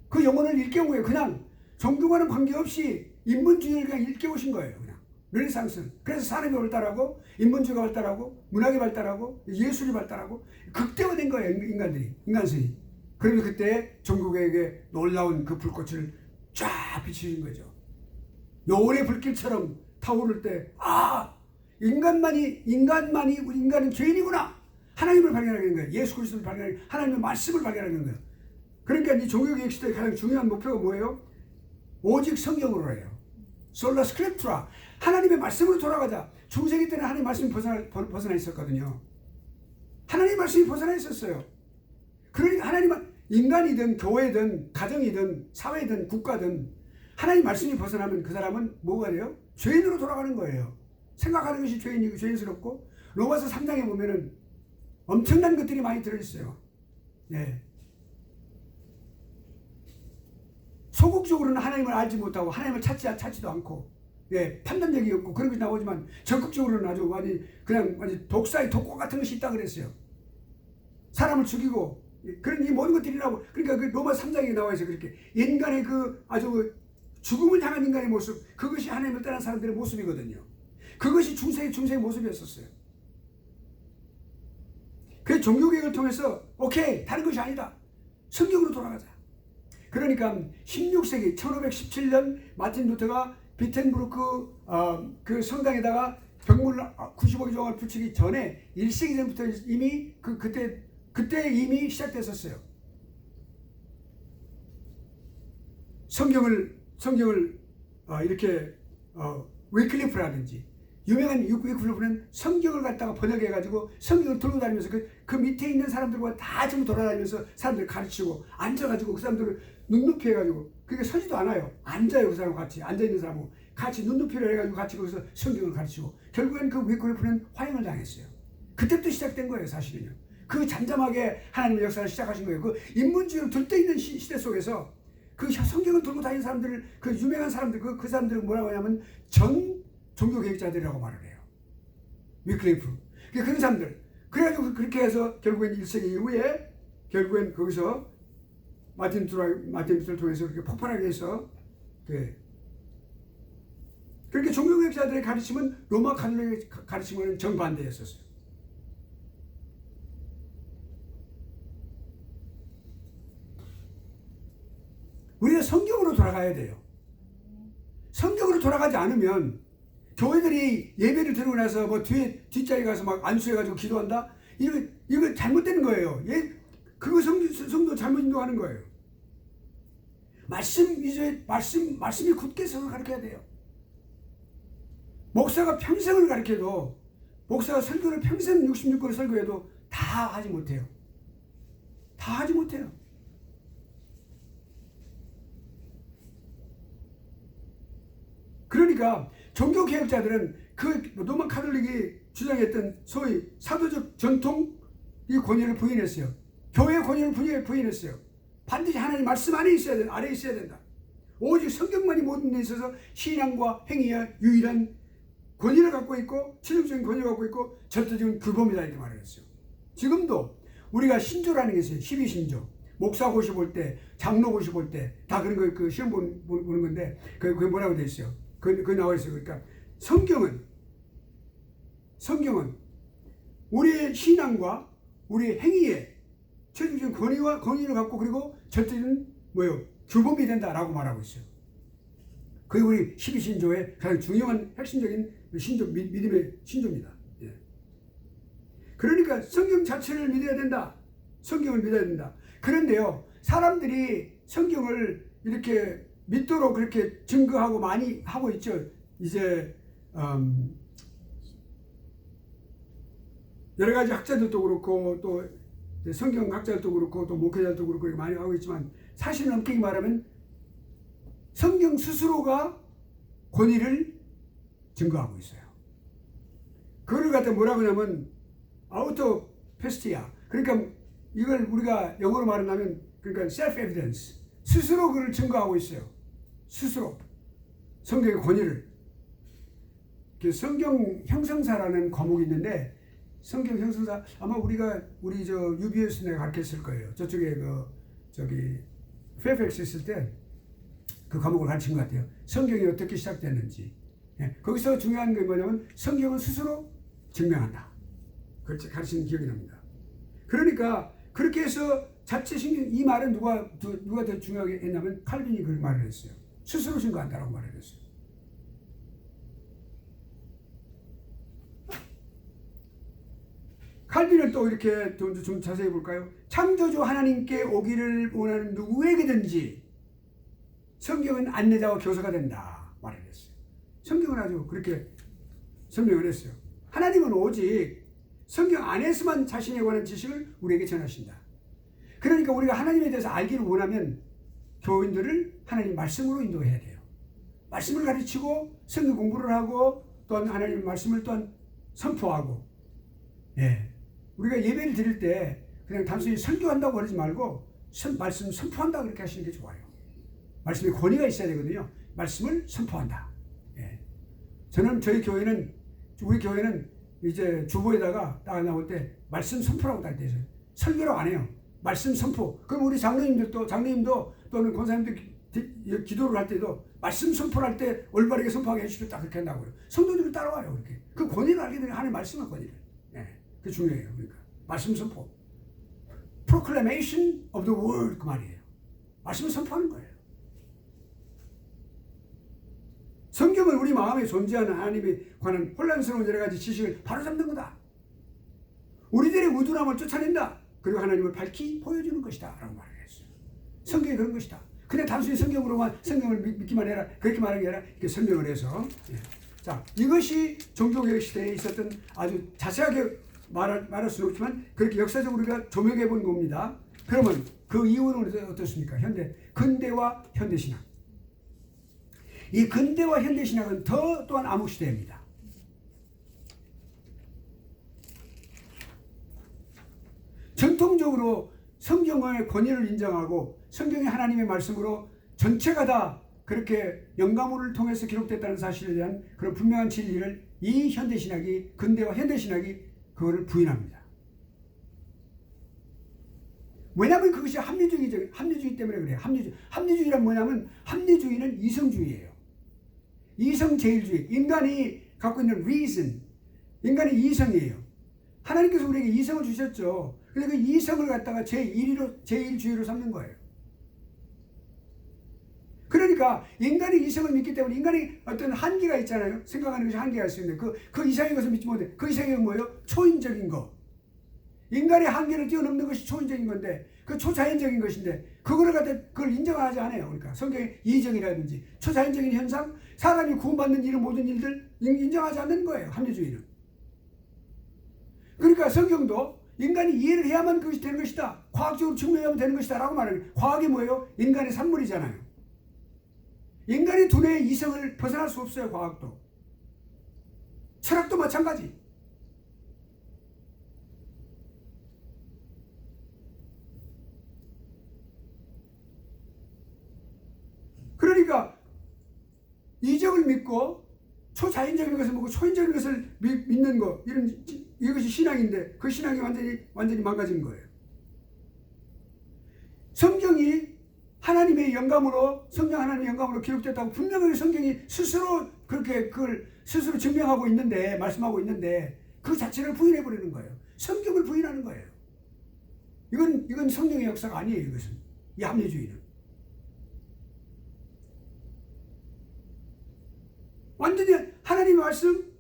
그 영혼을 일깨우고요. 그냥 종교와는 관계없이 인문주의를 그냥 일깨우신 거예요. 그냥 르네상스. 그래서 산업이 발달하고 인문주의가 발달하고 문학이 발달하고 예술이 발달하고 극대화된 거예요. 인간성이. 그러면 그때 종교개혁의 놀라운 그 불꽃을 쫙 비추신 거죠. 요울의 불길처럼 타오를 때, 인간은 죄인이구나. 하나님을 발견하게 된 거예요. 예수 그리스도를 발견하게, 하나님의 말씀을 발견하게 된 거예요. 그러니까 이 종교개혁 시대의 가장 중요한 목표가 뭐예요? 오직 성경으로 해요. 솔라 스크립트라. 하나님의 말씀으로 돌아가자. 중세기 때는 하나님의 말씀이 벗어나 있었거든요. 하나님의 말씀이 벗어나 있었어요. 그러니까 하나님은 인간이든 교회든 가정이든 사회든 국가든 하나님 말씀이 벗어나면 그 사람은 뭐가 돼요? 죄인으로 돌아가는 거예요. 생각하는 것이 죄인이고 죄인스럽고, 로마서 3장에 보면은 엄청난 것들이 많이 들어있어요. 예. 소극적으로는 하나님을 알지 못하고 하나님을 찾지도 않고, 예, 판단력이 없고 그런 것이 나오지만 적극적으로는 아주 완전 그냥 완전 독사의 독고 같은 것이 있다 그랬어요. 사람을 죽이고 그런 이 모든 것들이라고. 그러니까 그 로마 3장에 나와 있어요. 그렇게 인간의 그 아주 죽음을 향한 인간의 모습, 그것이 하나님을 떠난 사람들의 모습이거든요. 그것이 중세의 모습이었었어요. 그 종교개혁을 통해서 오케이, 다른 것이 아니다, 성경으로 돌아가자. 그러니까 16세기 1517년 마틴 루터가 비텐부르크 그 성당에다가 병물 95개 조각을 붙이기 전에 1세기 전부터 이미 그때 이미 시작됐었어요. 성경을 이렇게 위클리프라든지 유명한 위클리프는 성경을 갖다가 번역해가지고 성경을 들고 다니면서 그 밑에 있는 사람들과 다 전부 돌아다니면서 사람들을 가르치고, 앉아가지고 그 사람들을 눈높이 해가지고, 그게 서지도 않아요. 앉아요. 그 사람과 같이 앉아있는 사람하고 같이 눈높이를 해가지고 같이 거기서 성경을 가르치고, 결국엔 그 위클리프는 화형을 당했어요. 그때부터 시작된 거예요. 사실은요. 그 잠잠하게 하나님의 역사를 시작하신 거예요. 그 인문주의로 들떠있는 시대 속에서 그 성경을 들고 다니는 사람들, 그 유명한 사람들, 그 사람들은 뭐라고 하냐면 전 종교개혁자들이라고 말을 해요. 위클리프. 그런 사람들. 그래가지고 그렇게 해서 결국엔 1세기 이후에 결국엔 거기서 마틴 루터를 통해서 그렇게 폭발하게 해서, 그렇게 종교개혁자들의 가르침은 로마 가톨릭의 가르침과는 정반대였었어요. 우리가 성경으로 돌아가야 돼요. 성경으로 돌아가지 않으면 교회들이 예배를 드리고 나서 뭐 뒷자리 가서 막 안수해가지고 기도한다? 이거 잘못된 거예요. 그거 성도 잘못 인도하는 거예요. 말씀이 굳게 서서 가르쳐야 돼요. 목사가 평생을 가르쳐도, 목사가 설교를 평생 66권을 설교해도 다 하지 못해요. 다 하지 못해요. 그러니까 종교개혁자들은 그 로마 카톨릭이 주장했던 소위 사도적 전통 이 권위를 부인했어요. 교회의 권위를 부인했어요. 반드시 하나님 말씀 아래 있어야 된다. 오직 성경만이 모든 데 있어서 신앙과 행위의 유일한 권위를 갖고 있고, 최종적인 권위를 갖고 있고 절대적인 규범이다, 이렇게 말을 했어요. 지금도 우리가 신조라는 게 있어요. 12신조. 목사 고시 볼 때, 장로 고시 볼 때 다 그런 거 그 시험 보는 건데, 그게 뭐라고 돼 있어요. 그 나와 있어요. 그러니까 성경은 우리의 신앙과 우리의 행위에 최종적인 권위를 갖고, 그리고 절대적인 규범이 된다라고 말하고 있어요. 그게 우리 12신조의 가장 중요한 핵심적인 신조, 믿음의 신조입니다. 예. 그러니까 성경 자체를 믿어야 된다. 성경을 믿어야 된다. 그런데요, 사람들이 성경을 이렇게 믿도록 그렇게 증거하고 많이 하고 있죠. 이제 여러 가지 학자들도 그렇고, 또 성경학자들도 그렇고, 또 목회자들도 그렇고 많이 하고 있지만, 사실은 엄격히 말하면 성경 스스로가 권위를 증거하고 있어요. 그걸 갖다 뭐라고 하냐면 아우토페스티아. 그러니까 이걸 우리가 영어로 말하면, 그러니까 self evidence. 스스로 그걸 증거하고 있어요. 스스로 성경의 권위를. 성경 형성사라는 과목이 있는데, 성경 형성사 아마 우리 UBS 내가 가르쳤을 거예요. 저쪽에 페어팩스 있을 때 그 과목을 가르친 것 같아요. 성경이 어떻게 시작됐는지. 거기서 중요한 게 뭐냐면 성경은 스스로 증명한다. 그렇게 가르치는 기억이 납니다. 그러니까 그렇게 해서 자체 신경, 이 말은 누가 더 중요하게 했냐면 칼빈이 그 말을 했어요. 스스로 증거한다라고 말을 했어요. 칼빈은 또 이렇게 좀 자세히 볼까요? 창조주 하나님께 오기를 원하는 누구에게든지 성경은 안내자와 교사가 된다 말을 했어요. 성경은 아주 그렇게 설명을 했어요. 하나님은 오직 성경 안에서만 자신에 관한 지식을 우리에게 전하신다. 그러니까 우리가 하나님에 대해서 알기를 원하면 교인들을 하나님 말씀으로 인도해야 돼요. 말씀을 가르치고 성경 공부를 하고 또한 하나님의 말씀을 또한 선포하고, 예. 우리가 예배를 드릴 때 그냥 단순히 설교한다고 그러지 말고 말씀 선포한다 그렇게 하시는 게 좋아요. 말씀에 권위가 있어야 되거든요. 말씀을 선포한다. 예. 저는 우리 교회는 이제 주보에다가 딱 나올 때 말씀 선포라고 딱 돼 있어요. 설교라고 안 해요. 말씀 선포. 그럼 우리 장로님도 또는 권사님들 기도를 할 때도 말씀 선포를 할 때 올바르게 선포하게 해주시고 딱 그렇게 한다고요. 성도들이 따라와요. 그렇게. 그 권위를 알게 되면 하나님 말씀의 권위를. 예. 그게 중요해요. 그러니까 말씀 선포. Proclamation of the word 그 말이에요. 말씀을 선포하는 거예요. 성경은 우리 마음에 존재하는 하나님에 관한 혼란스러운 여러 가지 지식을 바로잡는 거다. 우리들의 우둔함을 쫓아낸다. 그리고 하나님을 밝히 보여주는 것이다. 라고 말을 했어요. 성경이 그런 것이다. 그냥 단순히 성경을 믿기만 해라. 그렇게 말하는 게 아니라 이렇게 설명을 해서. 예. 자, 이것이 종교개혁 시대에 있었던 아주 자세하게 말할 수는 없지만 그렇게 역사적으로 우리가 조명해 본 겁니다. 그러면 그 이유는 어떻습니까? 근대와 현대신학. 이 근대와 현대신학은 또한 암흑시대입니다. 전통적으로 성경의 권위를 인정하고 성경이 하나님의 말씀으로 전체가 다 그렇게 영감을 통해서 기록됐다는 사실에 대한 그런 분명한 진리를 이 현대신학이, 근대와 현대신학이 그거를 부인합니다. 왜냐하면 그것이 합리주의 때문에 그래요. 합리주의란 뭐냐면 합리주의는 이성주의예요. 이성제일주의. 인간이 갖고 있는 reason. 인간이 이성이에요. 하나님께서 우리에게 이성을 주셨죠. 그런데 그 이성을 갖다가 제1주의로 삼는 거예요. 그러니까 인간이 이성을 믿기 때문에 인간이 어떤 한계가 있잖아요. 생각하는 것이 한계가 있는데 그 이상의 것을 믿지 못해. 그 이상의 건 뭐예요? 초인적인 거. 인간의 한계를 뛰어넘는 것이 초인적인 건데 그 초자연적인 것인데 그걸 인정하지 않아요. 그러니까 성경의 이적이라든지 초자연적인 현상, 사람이 구원받는 이런 모든 일들 인정하지 않는 거예요. 합리주의는. 그러니까 성경도 인간이 이해를 해야만 그것이 되는 것이다. 과학적으로 증명하면 되는 것이다 라고 말하는. 과학이 뭐예요? 인간의 산물이잖아요. 인간의 두뇌의 이성을 벗어날 수 없어요. 과학도. 철학도 마찬가지. 그러니까 이적을 믿고 초자연적인 것을 믿고 초인적인 것을 믿는 거, 이것이 신앙인데 그 신앙이 완전히 망가진 거예요. 성경이 하나님의 영감으로 기록됐다고 분명하게 성경이 스스로 그렇게 그걸 스스로 증명하고 있는데, 말씀하고 있는데 그 자체를 부인해 버리는 거예요. 성경을 부인하는 거예요. 이건 성경의 역사가 아니에요. 이것은 이 합리주의는. 완전히 하나님의 말씀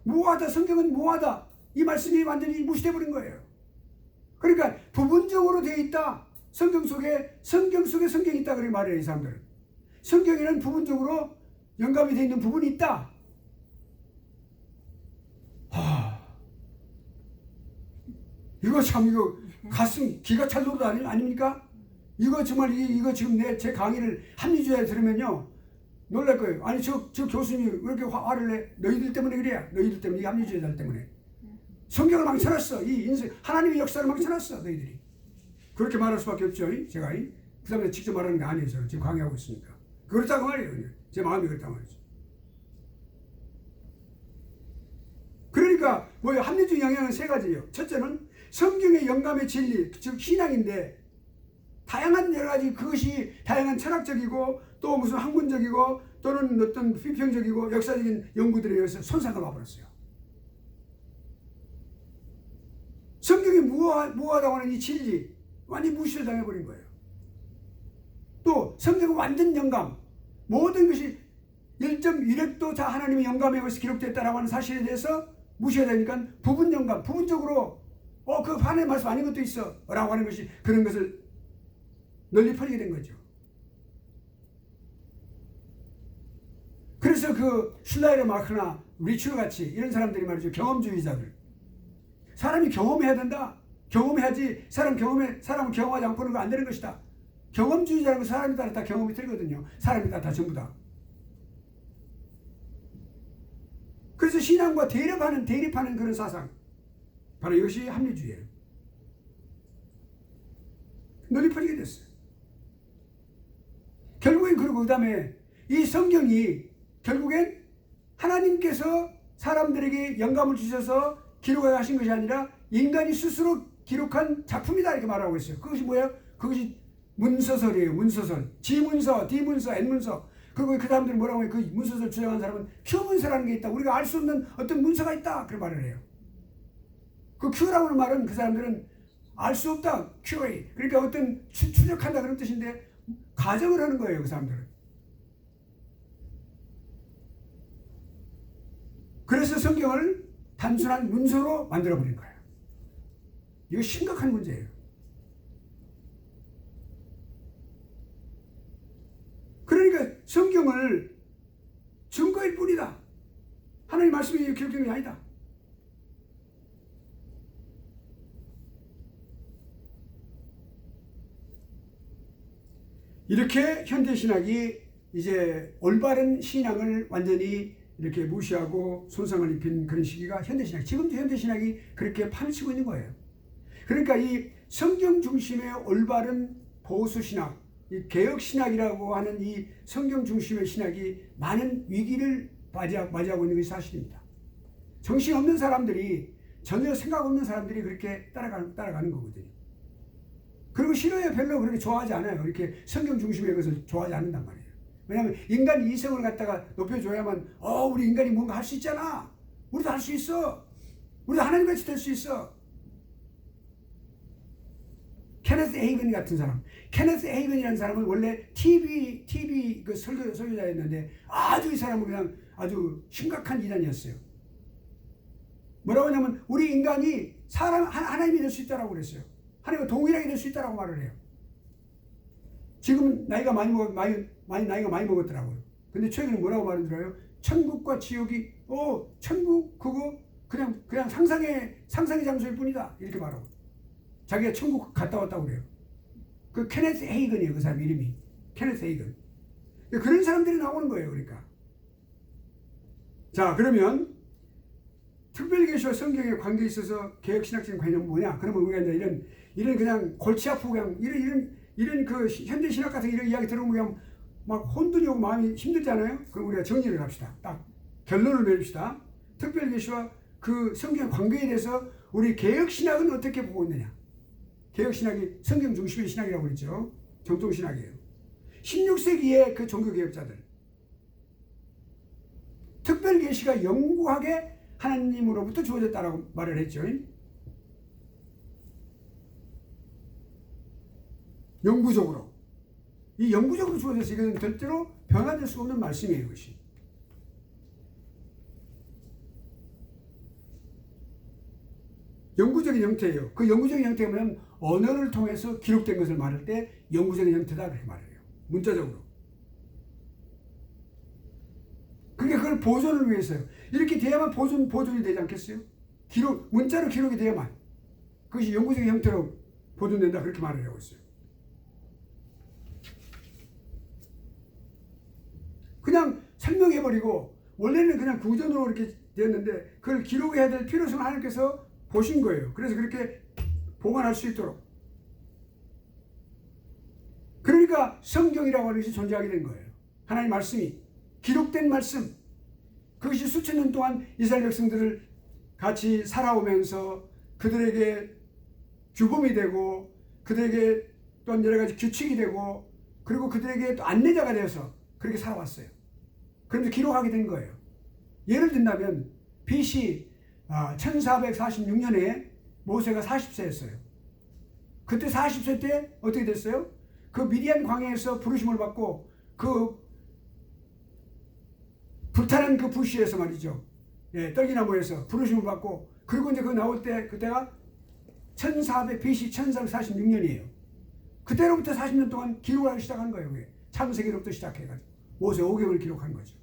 모호하다. 성경은 모호하다. 이 말씀이 완전히 무시돼 버린 거예요. 그러니까 부분적으로 되어 있다. 성경 속에 성경이 있다. 그렇게 말해요. 이 사람들은. 성경에는 부분적으로 영감이 되어 있는 부분이 있다. 이거 가슴 기가 찰 노릇 아닙니까? 이거 정말 이거 지금 제 강의를 합리주의에 들으면요 놀랄 거예요. 아니 저 교수님이 왜 이렇게 화를 내? 너희들 때문에 그래. 너희들 때문에, 이 합리주의자들 때문에. 성경을 망쳐놨어. 하나님의 역사를 망쳐놨어. 너희들이. 그렇게 말할 수밖에 없죠. 제가 그 다음에 직접 말하는 게 아니에요. 저는 지금 강의하고 있으니까. 그렇다고 말이에요. 제 마음이 그렇다고 말이죠. 그러니까 뭐예요? 합리주의 영향은 세 가지예요. 첫째는 성경의 영감의 진리, 즉 신앙인데 다양한 여러 가지, 그것이 다양한 철학적이고 또 무슨 학문적이고 또는 어떤 비평적이고 역사적인 연구들에 의해서 손상을 와버렸어요. 성경이 무호하다고 하는 이 진리 완전히 무시를 당해버린 거예요. 또 성경은 완전 영감, 모든 것이 1.1획도 다 하나님의 영감에 의해서 기록됐다라고 하는 사실에 대해서 무시해야 되니까 부분 영감, 부분적으로 그 하나님의 말씀 아닌 것도 있어 라고 하는 것이 그런 것을 널리 퍼지게 된 거죠. 그래서 그 슐라이르 마크나 리추 같이 이런 사람들이 말이죠. 경험주의자들. 사람이 경험해야 된다. 경험해야지 사람은 경험하지 않고는 안 되는 것이다. 경험주의자라는 건 사람에 따라 다 경험이 틀리거든요. 사람에 따라 다 전부 다. 그래서 신앙과 대립하는 그런 사상. 바로 이것이 합리주의예요. 널리 퍼지게 됐어요. 결국엔 그리고 그 다음에 이 성경이 결국엔 하나님께서 사람들에게 영감을 주셔서 기록하신 것이 아니라 인간이 스스로 기록한 작품이다 이렇게 말하고 있어요. 그것이 뭐예요? 그것이 문서설이에요. 문서설. 지문서, D문서, N문서. 그리고 그 사람들이 뭐라고 해요? 그 문서설 주장하는 사람은 Q문서라는 게 있다. 우리가 알 수 없는 어떤 문서가 있다. 그런 말을 해요. 그 Q라고 하는 말은 그 사람들은 알 수 없다. QA. 그러니까 어떤 추적한다 그런 뜻인데 가정을 하는 거예요. 그 사람들은. 그래서 성경을 단순한 문서로 만들어버린 거예요. 이거 심각한 문제예요. 그러니까 성경을 증거일 뿐이다. 하나님 말씀이 기록된 게 아니다. 이렇게 현대신학이 이제 올바른 신앙을 완전히 이렇게 무시하고 손상을 입힌 그런 시기가 현대신학. 지금도 현대신학이 그렇게 판을 치고 있는 거예요. 그러니까 이 성경 중심의 올바른 보수신학, 이 개혁신학이라고 하는 이 성경 중심의 신학이 많은 위기를 맞이하고 있는 것이 사실입니다. 정신없는 사람들이, 전혀 생각 없는 사람들이 그렇게 따라가는 거거든요. 그리고 싫어요. 별로 그렇게 좋아하지 않아요. 이렇게 성경 중심의 것을 좋아하지 않는단 말이에요. 왜냐하면 인간 이성을 갖다가 높여줘야만 우리 인간이 뭔가 할 수 있잖아. 우리도 할 수 있어. 우리도 하나님같이 될 수 있어. 케네스 헤이건 같은 사람. 케네스 헤이건이라는 사람은 원래 TV 그 설교자였는데 이 사람은 그냥 아주 심각한 이단이었어요. 뭐라고 하냐면 우리 인간이 하나님이 될 수 있다라고 그랬어요. 하나님과 동일하게 될 수 있다라고 말을 해요. 지금 나이가 나이가 많이 먹었더라고요. 근데 최근에 뭐라고 말을 들어요? 천국과 지옥이 천국 그거 그냥 상상의 장소일 뿐이다 이렇게 말하고 자기가 천국 갔다 왔다고 그래요. 그 케네스 헤이건이에요. 그 사람 이름이 케네스 헤이건. 그런 사람들이 나오는 거예요. 그러니까 자 그러면 특별계시와 성경의 관계에 있어서 개혁신학적인 관념은 뭐냐? 그러면 우리가 이제 이런 그냥 골치 아프고 그냥 이런 그 현대신학 같은 이런 이야기 들어보면 그냥 막 혼돈이 오고 마음이 힘들잖아요. 그럼 우리가 정리를 합시다. 딱 결론을 내립시다. 특별계시와 그 성경 관계에 대해서 우리 개혁신학은 어떻게 보고 있느냐? 개혁신학이 성경 중심의 신학이라고 그랬죠. 정통신학이에요. 16세기의 그 종교개혁자들. 특별계시가 영구하게 하나님으로부터 주어졌다라고 말을 했죠. 영구적으로. 이 영구적으로 주어져서 이것은 절대로 변화될 수 없는 말씀이에요. 이것이. 영구적인 형태예요. 그 영구적인 형태가 뭐냐면 언어를 통해서 기록된 것을 말할 때 영구적인 형태다 그렇게 말을 해요. 문자적으로. 그게 그걸 보존을 위해서요. 이렇게 돼야만 보존이 되지 않겠어요? 문자로 기록이 돼야만. 그것이 영구적인 형태로 보존된다 그렇게 말을 하고 있어요. 그냥 설명해버리고 원래는 그냥 구전으로 이렇게 되었는데 그걸 기록해야 될 필요성을 하나님께서 보신 거예요. 그래서 그렇게 보관할 수 있도록. 그러니까 성경이라고 하는 것이 존재하게 된 거예요. 하나님 말씀이 기록된 말씀. 그것이 수천 년 동안 이스라엘 백성들을 같이 살아오면서 그들에게 규범이 되고 그들에게 또한 여러 가지 규칙이 되고 그리고 그들에게 또 안내자가 되어서 그렇게 살아왔어요. 그런데 기록하게 된 거예요. 예를 든다면 BC 1446년에 모세가 40세였어요. 그때 40세 때 어떻게 됐어요? 그 미디안 광야에서 부르심을 받고 그 불타는 그 부시에서 말이죠. 떨기나무에서 부르심을 받고 그리고 이제 그 나올 때 그때가 BC 1446년이에요. 그때로부터 40년 동안 기록을 하기 시작한 거예요. 그게. 창세기로부터 시작해가지고 모세 오경을 기록한 거죠.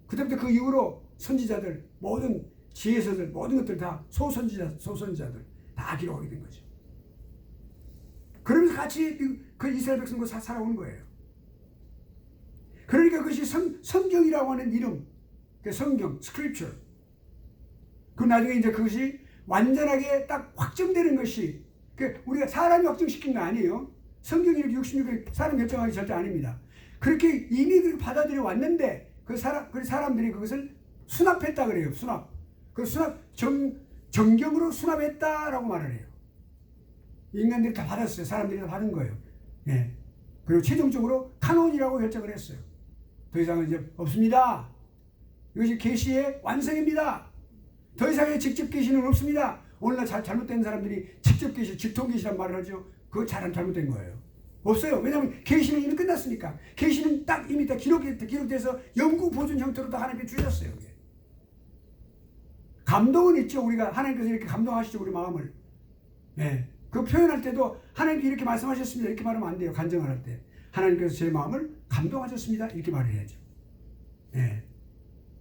그때부터 그 이후로 선지자들, 모든 지혜서들, 모든 것들 다 소선지자들 다 기록하게 된 거죠. 그러면서 같이 그 이스라엘 백성과 살아온 거예요. 그러니까 그것이 성경이라고 하는 이름, 그 성경, 스크립처. 그 나중에 이제 그것이 완전하게 딱 확정되는 것이, 우리가 사람이 확정시킨 거 아니에요. 성경이 66개 사람 결정하기 절대 아닙니다. 그렇게 이미 그렇게 받아들여 왔는데 그 사람들이 그것을 수납했다 그래요. 정경으로 수납했다라고 말을 해요. 인간들이 다 받았어요. 사람들이 다 받은 거예요. 예. 그리고 최종적으로 카논이라고 결정을 했어요. 더 이상은 이제 없습니다. 이것이 계시의 완성입니다. 더 이상의 직접 계시는 없습니다. 오늘날 잘못된 사람들이 직접 계시, 직통 계시란 말을 하죠. 그거 잘못된 거예요. 없어요. 왜냐하면 계시는 이미 끝났으니까. 계시는 딱 이미 다 기록돼서 영구 보존 형태로 다 하나님께 주셨어요. 그게. 감동은 있죠. 우리가 하나님께서 이렇게 감동하시죠. 우리 마음을. 예. 그 표현할 때도 하나님께 이렇게 말씀하셨습니다. 이렇게 말하면 안 돼요. 간증을 할 때. 하나님께서 제 마음을 감동하셨습니다. 이렇게 말을 해야죠. 예.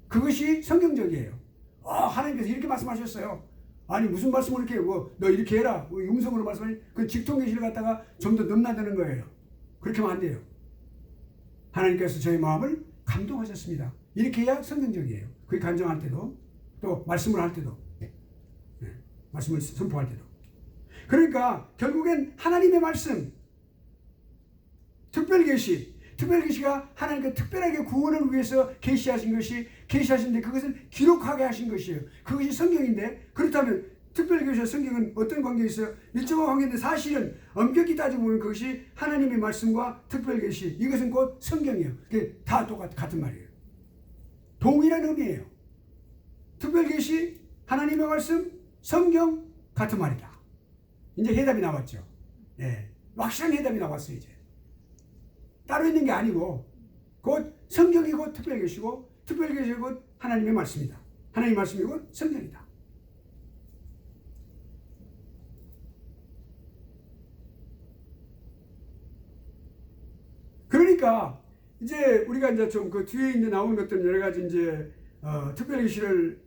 그것이 성경적이에요. 하나님께서 이렇게 말씀하셨어요. 아니 무슨 말씀을 이렇게 너 이렇게 해라 음성으로 말씀하니 그 직통계시를 갖다가 좀 더 넘나드는 거예요. 그렇게 하면 안 돼요. 하나님께서 저의 마음을 감동하셨습니다. 이렇게 해야 성경적이에요. 그게 간증할 때도 또 말씀을 할 때도 말씀을 선포할 때도. 그러니까 결국엔 하나님의 말씀 특별계시가 하나님께 특별하게 구원을 위해서 계시하신데 그것을 기록하게 하신 것이에요. 그것이 성경인데, 그렇다면 특별계시와 성경은 어떤 관계가 있어요? 밀접한 관계인데 사실은 엄격히 따지고 보면 그것이 하나님의 말씀과 특별계시, 이것은 곧 성경이에요. 그게 다 같은 말이에요. 동일한 의미예요. 특별계시, 하나님의 말씀, 성경 같은 말이다. 이제 해답이 나왔죠. 예, 확실한 해답이 나왔어요. 이제 따로 있는 게 아니고 곧 성경이 곧 특별계시고 특별계시가 곧 하나님의 말씀이다. 하나님의 말씀이 곧 성경이다. 그러니까 이제 우리가 이제 좀 그 뒤에 이제 나오는 것들은 여러 가지 이제 특별계시를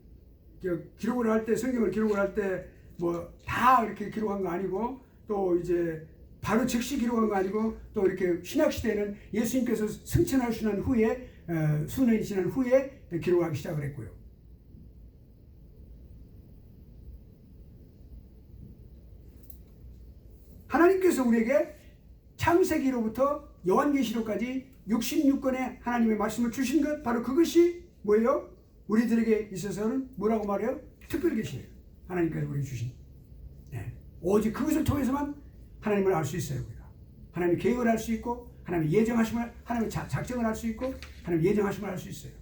기록을 할 때, 성경을 기록을 할 때 뭐 다 이렇게 기록한 거 아니고, 또 이제 바로 즉시 기록한 거 아니고, 또 이렇게 신약 시대에는 예수님께서 승천하신 후에 수년이 지난 후에 기록하기 시작을 했고요. 하나님께서 우리에게 창세기로부터 요한계시록까지 66권의 하나님의 말씀을 주신 것, 바로 그것이 뭐예요? 우리들에게 있어서는 뭐라고 말해요? 특별계시예요. 하나님께서 우리에게 주신. 네. 오직 그것을 통해서만 하나님을 알 수 있어요. 우리가. 하나님의 계획을 알 수 있고, 하나님의 예정하심을, 하나님의 작정을 알 수 있고, 하나님의 예정하심을 알 수 있어요.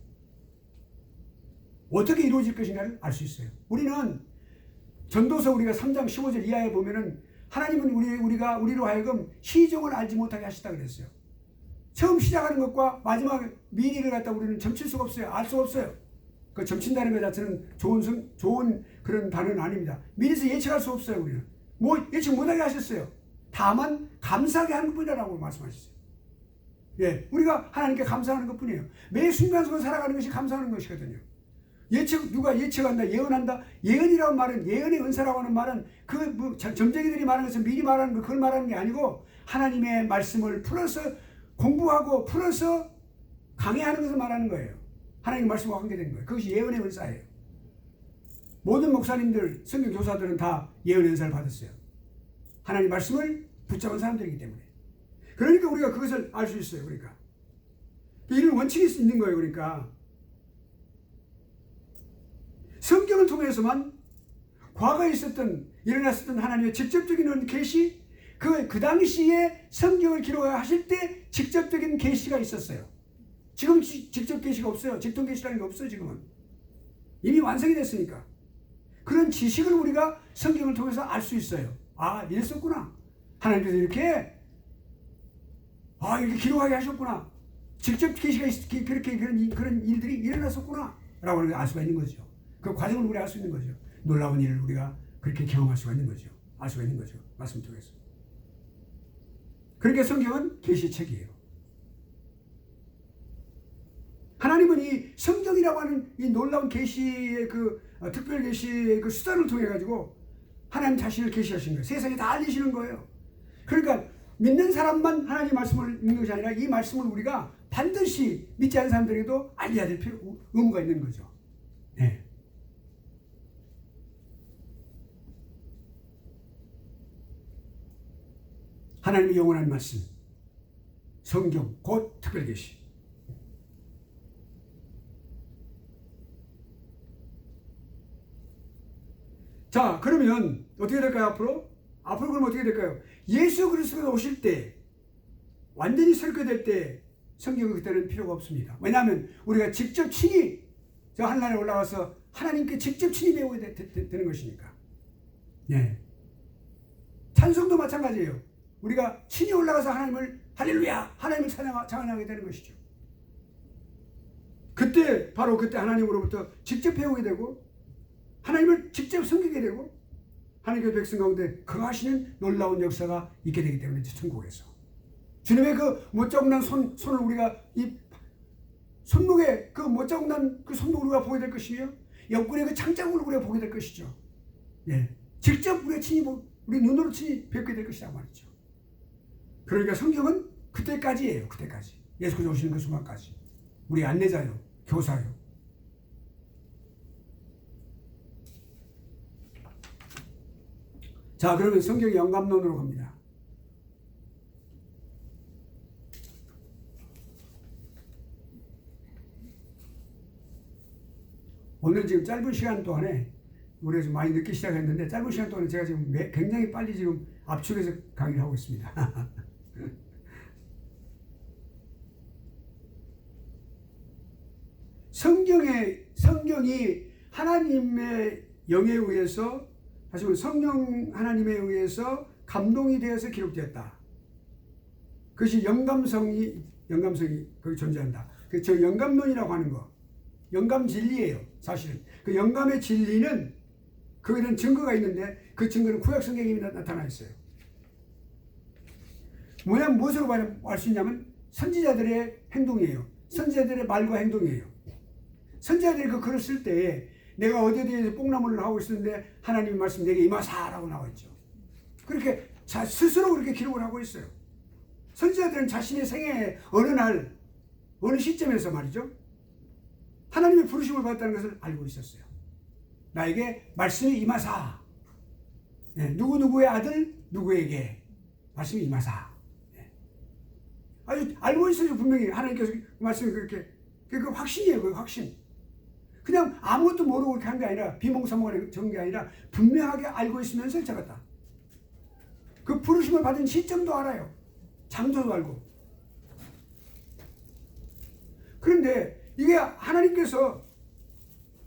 어떻게 이루어질 것인가를 알 수 있어요. 우리는 전도서 우리가 3장 15절 이하에 보면은 하나님은 우리로 하여금 시종을 알지 못하게 하시다 그랬어요. 처음 시작하는 것과 마지막 미리를 갖다 우리는 점칠 수가 없어요. 알 수가 없어요. 그 점친다는 것 자체는 좋은 그런 단어는 아닙니다. 미리서 예측할 수 없어요. 우리는 뭐 예측 못하게 하셨어요. 다만 감사하게 하는 것뿐이라고 말씀하셨어요. 예, 우리가 하나님께 감사하는 것뿐이에요. 매 순간순간 살아가는 것이 감사하는 것이거든요. 누가 예측한다, 예언한다. 예언이라는 말은, 예언의 은사라고 하는 말은 점쟁이들이 말하는 것은 미리 말하는 거, 그걸 말하는 게 아니고 하나님의 말씀을 풀어서 공부하고 풀어서 강해하는 것을 말하는 거예요. 하나님의 말씀과 관계된 거예요. 그것이 예언의 은사예요. 모든 목사님들, 성경 교사들은 다 예언의 은사를 받았어요. 하나님의 말씀을 붙잡은 사람들이기 때문에. 그러니까 우리가 그것을 알 수 있어요. 그러니까 이런 원칙이 있는 거예요. 그러니까 성경을 통해서만 과거에 일어났었던 하나님의 직접적인 계시, 그 당시에 성경을 기록하실 때 직접적인 계시가 있었어요. 지금 직접 계시가 없어요. 직통 계시라는 게 없어요. 지금은 이미 완성이 됐으니까. 그런 지식을 우리가 성경을 통해서 알 수 있어요. 아, 이랬었구나. 하나님께서 이렇게 기록하게 하셨구나. 직접 계시가 그렇게 그런 일들이 일어났었구나 라고 알 수가 있는 거죠. 그 과정을 우리가 알 수 있는 거죠. 놀라운 일을 우리가 그렇게 경험할 수가 있는 거죠. 알 수가 있는 거죠. 말씀 통해서. 그러니까 성경은 계시책이에요. 하나님은 이 성경이라고 하는 이 놀라운 계시의 특별 계시의 수단을 통해 가지고 하나님 자신을 계시하신 거예요. 세상에 다 알리시는 거예요. 그러니까 믿는 사람만 하나님 말씀을 믿는 것이 아니라 이 말씀을 우리가 반드시 믿지 않는 사람들에게도 알려야 될 의무가 있는 거죠. 네. 하나님의 영원한 말씀, 성경, 곧 특별 계시. 자, 그러면 어떻게 될까요, 앞으로? 앞으로 그러면 어떻게 될까요? 예수 그리스도가 오실 때, 완전히 설교될 때, 성경은 그때는 필요가 없습니다. 왜냐하면 우리가 직접 친히 저 하늘나라에 올라가서 하나님께 직접 친히 배우게 되는 것이니까. 네. 찬송도 마찬가지예요. 우리가 친히 올라가서 하나님을 할렐루야, 하나님을 찬양하게 되는 것이죠. 그때 바로 그때 하나님으로부터 직접 배우게 되고 하나님을 직접 섬기게 되고 하나님의 백성 가운데 거하시는 놀라운 역사가 있게 되기 때문에 천국에서 주님의 그 못자국난 손을 우리가 이 손목에 그 못자국난 그 손목을 우리가 보게 될 것이며 옆구리의 그 창자국을 우리가 보게 될 것이죠. 예, 직접 우리가 친히 우리 눈으로 친히 뵙게 될 것이란 말이죠. 그러니까 성경은 그때까지예요. 그때까지 예수께서 오시는 그 순간까지 우리 안내자요, 교사요. 자, 그러면 성경 영감론으로 갑니다. 오늘 지금 짧은 시간 동안에 우리가 좀 많이 늦게 시작했는데 짧은 시간 동안에 제가 지금 굉장히 빨리 지금 압축해서 강의를 하고 있습니다. 성경이 하나님의 영에 의해서 다시 말해 성령 하나님에 의해서 감동이 되어서 기록되었다. 그것이 영감성이 거기 존재한다. 저 영감론이라고 하는 거, 영감 진리예요. 사실은 그 영감의 진리는 그에 대한 증거가 있는데 그 증거는 구약 성경에 나타나 있어요. 뭐냐면 무엇으로 알 수 있냐면 선지자들의 행동이에요. 선지자들의 말과 행동이에요. 선지자들이 그 글을 쓸 때에 내가 어디에 뽕나무를 하고 있었는데 하나님의 말씀 내게 임하사라고 나와 있죠. 그렇게 스스로 그렇게 기록을 하고 있어요. 선지자들은 자신의 생애의 어느 날 어느 시점에서 말이죠, 하나님의 부르심을 받았다는 것을 알고 있었어요. 나에게 말씀이 임하사. 네, 누구누구의 아들 누구에게 말씀이 임하사. 네. 아주 알고 있어요. 분명히 하나님께서 말씀이 그렇게 그 확신이에요. 그 확신. 그냥 아무것도 모르고 그렇게 한 게 아니라 비몽사몽하게 적은 게 아니라 분명하게 알고 있으면서 적었다. 그 부르심을 받은 시점도 알아요. 장소도 알고. 그런데 이게 하나님께서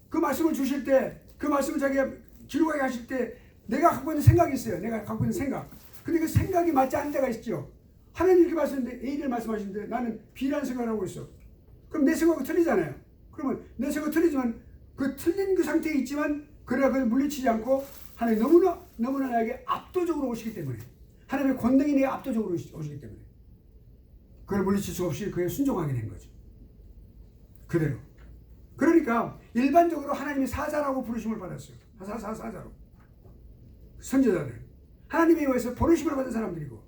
그 말씀을 주실 때 그 말씀을 자기가 기록하게 하실 때 내가 갖고 있는 생각이 있어요. 내가 갖고 있는 생각. 근데 그 생각이 맞지 않는 데가 있죠. 하나님 이렇게 말씀하시는데 A를 말씀하시는데 나는 B라는 생각을 하고 있어. 그럼 내 생각은 틀리잖아요. 그러면 내 생각은 틀리지만 그 틀린 그 상태에 있지만 그래야 그걸 물리치지 않고 하나님 너무나 나에게 압도적으로 오시기 때문에 하나님의 권능이 내게 압도적으로 오시기 때문에 그걸 물리칠 수 없이 그에 순종하게 된 거죠. 그대로. 그러니까 일반적으로 하나님이 사자라고 부르심을 받았어요. 사자로. 선지자들. 하나님에 의해서 부르심을 받은 사람들이고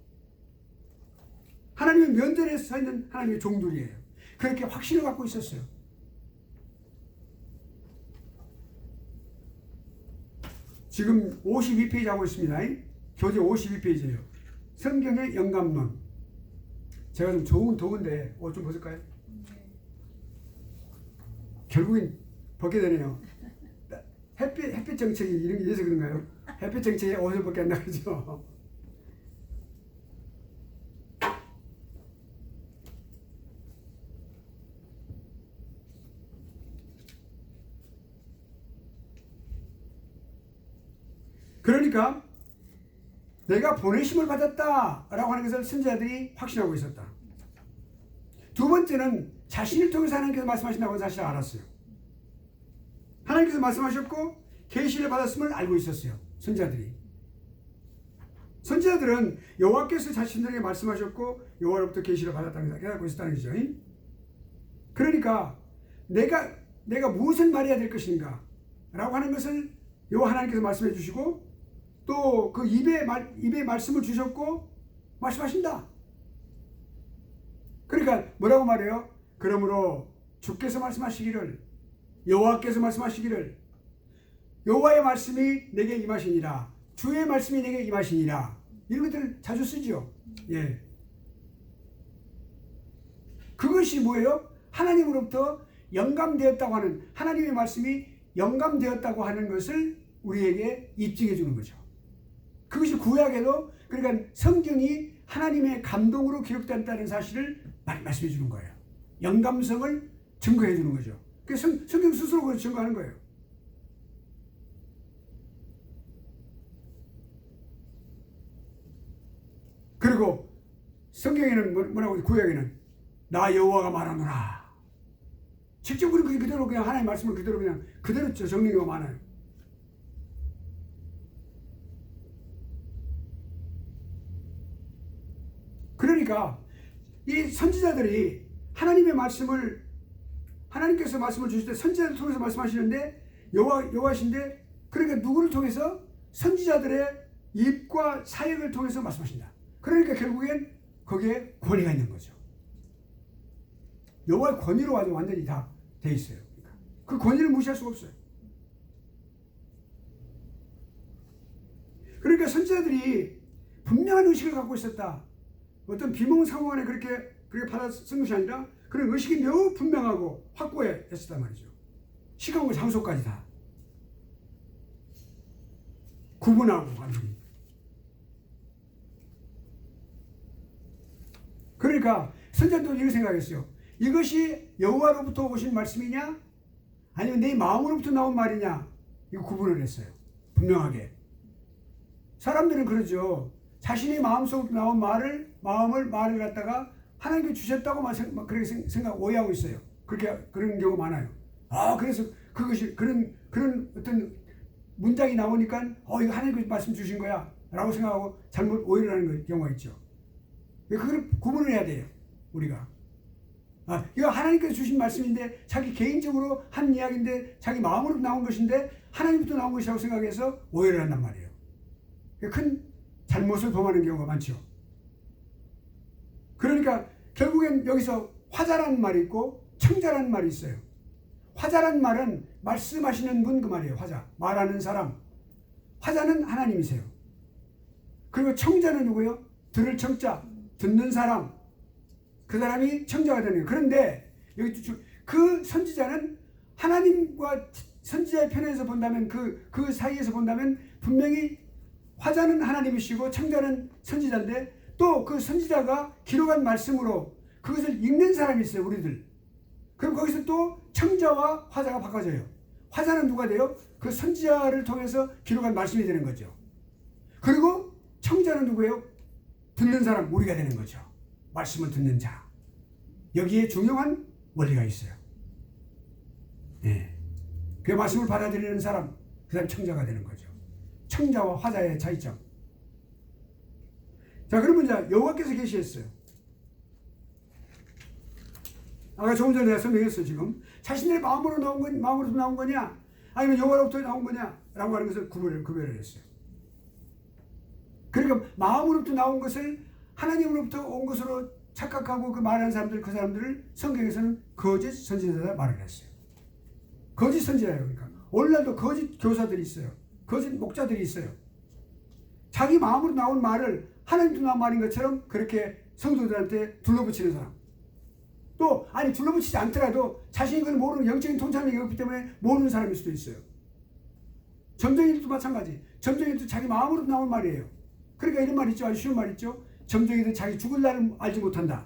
하나님의 면전에 서 있는 하나님의 종들이에요. 그렇게 확신을 갖고 있었어요. 지금 52페이지 하고 있습니다. 교재 52페이지예요. 성경의 영감론. 제가 좀 좋은 도구인데 좀 벗을까요? 결국엔 벗게 되네요. 햇빛 정책이 이런 게 있어서 그런가요? 햇빛 정책에 옷을 벗게 한다 그러죠. 그러니까 내가 보내심을 받았다라고 하는 것을 선지자들이 확신하고 있었다. 두 번째는 자신을 통해서 하나님께서 말씀하신다고 하는 사실을 알았어요. 하나님께서 말씀하셨고 계시를 받았음을 알고 있었어요. 선지자들이. 선지자들은 여호와께서 자신들에게 말씀하셨고 여호와로부터 계시를 받았다는 깨닫고 있었다는 거죠. 그러니까 내가 무엇을 말해야 될 것인가 라고 하는 것을 여호와 하나님께서 말씀해 주시고 또 그 입에 말씀을 주셨고 말씀하신다. 그러니까 뭐라고 말해요? 그러므로 주께서 말씀하시기를, 여호와께서 말씀하시기를, 여호와의 말씀이 내게 임하시니라, 주의 말씀이 내게 임하시니라, 이런 것들을 자주 쓰죠. 예. 그것이 뭐예요? 하나님으로부터 영감되었다고 하는, 하나님의 말씀이 영감되었다고 하는 것을 우리에게 입증해 주는 거죠. 그것이 구약에도, 그러니까 성경이 하나님의 감동으로 기록된다는 사실을 말씀해 주는 거예요. 영감성을 증거해 주는 거죠. 그래서 성경 스스로 그걸 증거하는 거예요. 그리고 성경에는 뭐라고, 구약에는 나 여호와가 말하노라. 직접 그대로 그냥 하나님의 말씀을 그대로 정리한 경우가 많아요. 그러니까 이 선지자들이 하나님의 말씀을, 하나님께서 말씀을 주실 때 선지자를 통해서 말씀하시는데 여호와신데, 그러니까 누구를 통해서? 선지자들의 입과 사역을 통해서 말씀하신다. 그러니까 결국엔 거기에 권위가 있는 거죠. 여호와의 권위로 아주 완전히 다 돼 있어요. 그 권위를 무시할 수가 없어요. 그러니까 선지자들이 분명한 의식을 갖고 있었다. 어떤 비몽사몽 안에 그렇게 받아 쓴 것이 아니라 그런 의식이 매우 분명하고 확고했었단 말이죠. 시간과 장소까지 다 구분하고 완전히. 그러니까 선지자도 이렇게 생각했어요. 이것이 여호와로부터 오신 말씀이냐 아니면 내 마음으로부터 나온 말이냐, 이거 구분을 했어요. 분명하게. 사람들은 그러죠. 자신의 마음속으로 나온 말을 갖다가 하나님께 주셨다고 그렇게 오해하고 있어요. 그런 경우가 많아요. 그래서 그것이 그런 어떤 문장이 나오니까 이거 하나님께서 말씀 주신 거야 라고 생각하고 잘못 오해를 하는 경우가 있죠. 그걸 구분을 해야 돼요, 우리가. 이거 하나님께서 주신 말씀인데, 자기 개인적으로 한 이야기인데, 자기 마음으로 나온 것인데 하나님부터 나온 것이라고 생각해서 오해를 한단 말이에요. 큰 잘못을 범하는 경우가 많죠. 그러니까 결국엔 여기서 화자라는 말이 있고 청자라는 말이 있어요. 화자라는 말은 말씀하시는 분, 그 말이에요. 화자, 말하는 사람. 화자는 하나님이세요. 그리고 청자는 누구예요? 들을 청자, 듣는 사람. 그 사람이 청자가 되는 거예요. 그런데 여기 그 선지자는 하나님과 선지자의 편에서 본다면, 그 사이에서 본다면 분명히 화자는 하나님이시고 청자는 선지자인데, 또 그 선지자가 기록한 말씀으로 그것을 읽는 사람이 있어요, 우리들. 그럼 거기서 또 청자와 화자가 바꿔져요. 화자는 누가 돼요? 그 선지자를 통해서 기록한 말씀이 되는 거죠. 그리고 청자는 누구예요? 듣는 사람, 우리가 되는 거죠. 말씀을 듣는 자. 여기에 중요한 원리가 있어요. 그 말씀을 받아들이는 사람, 그 사람이 청자가 되는 거죠. 청자와 화자의 차이점. 자, 그러면 이제 여호와께서 계시했어요. 아까 조금 전에 내가 설명했어요. 지금 자신의 마음으로부터 나온 거냐 아니면 여호와로부터 나온 거냐라고 하는 것을 구별을 했어요. 그러니까 마음으로부터 나온 것을 하나님으로부터 온 것으로 착각하고 그 말하는 사람들, 그 사람들을 성경에서는 거짓 선지자라 말을 했어요. 거짓 선지자예요. 그러니까 오늘날도 거짓 교사들이 있어요. 거짓 목자들이 있어요. 자기 마음으로 나온 말을 하나님도 나온 말인 것처럼 그렇게 성도들한테 둘러붙이는 사람. 또 아니 둘러붙이지 않더라도 자신이 그걸 모르는 영적인 통찰력이 없기 때문에 모르는 사람일 수도 있어요. 점쟁이들도 마찬가지. 점쟁이도 자기 마음으로 나온 말이에요. 그러니까 이런 말 있죠. 아주 쉬운 말 있죠. 점쟁이들 자기 죽을 날을 알지 못한다.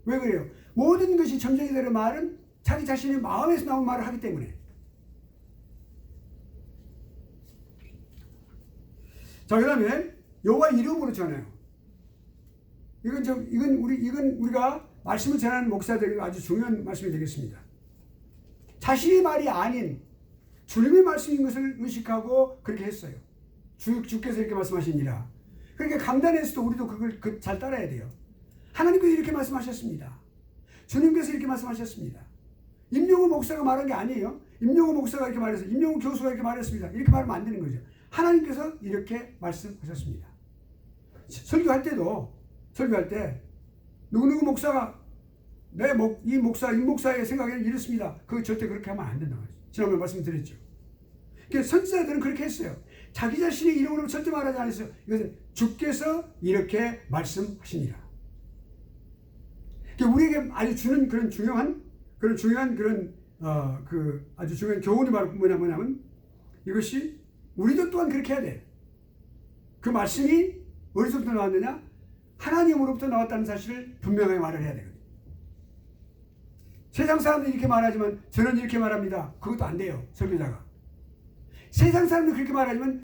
왜 그래요? 모든 것이 점쟁이들의 말은 자기 자신의 마음에서 나온 말을 하기 때문에. 자, 그다음에 여호와 이름으로 전해요. 이건 우리가 말씀을 전하는 목사들에게 아주 중요한 말씀이 되겠습니다. 자신의 말이 아닌 주님의 말씀인 것을 의식하고 그렇게 했어요. 주께서 이렇게 말씀하시니라. 그러니까 강단에서도 우리도 그걸 잘 따라야 돼요. 하나님께서 이렇게 말씀하셨습니다. 주님께서 이렇게 말씀하셨습니다. 임용호 목사가 말한 게 아니에요. 임용호 목사가 이렇게 말해서 임용호 교수가 이렇게 말했습니다. 이렇게 말하면 안 되는 거죠. 하나님께서 이렇게 말씀하셨습니다. 설교할 때 누구누구 목사가 이 목사의 생각에는 이렇습니다. 그거 절대 그렇게 하면 안 된다고 했어요. 지난번에 말씀드렸죠. 그러니까 선지자들은 그렇게 했어요. 자기 자신의 이름으로 절대 말하지 않았어요. 이것은 주께서 이렇게 말씀하시니라. 그러니까 우리에게 아주 주는 그런 중요한 아주 중요한 교훈이 바로 뭐냐면 이것이 우리도 또한 그렇게 해야 돼. 그 말씀이 어디서부터 나왔느냐? 하나님으로부터 나왔다는 사실을 분명하게 말을 해야 되거든요. 세상 사람들이 이렇게 말하지만 저는 이렇게 말합니다. 그것도 안 돼요. 설교자가. 세상 사람들이 그렇게 말하지만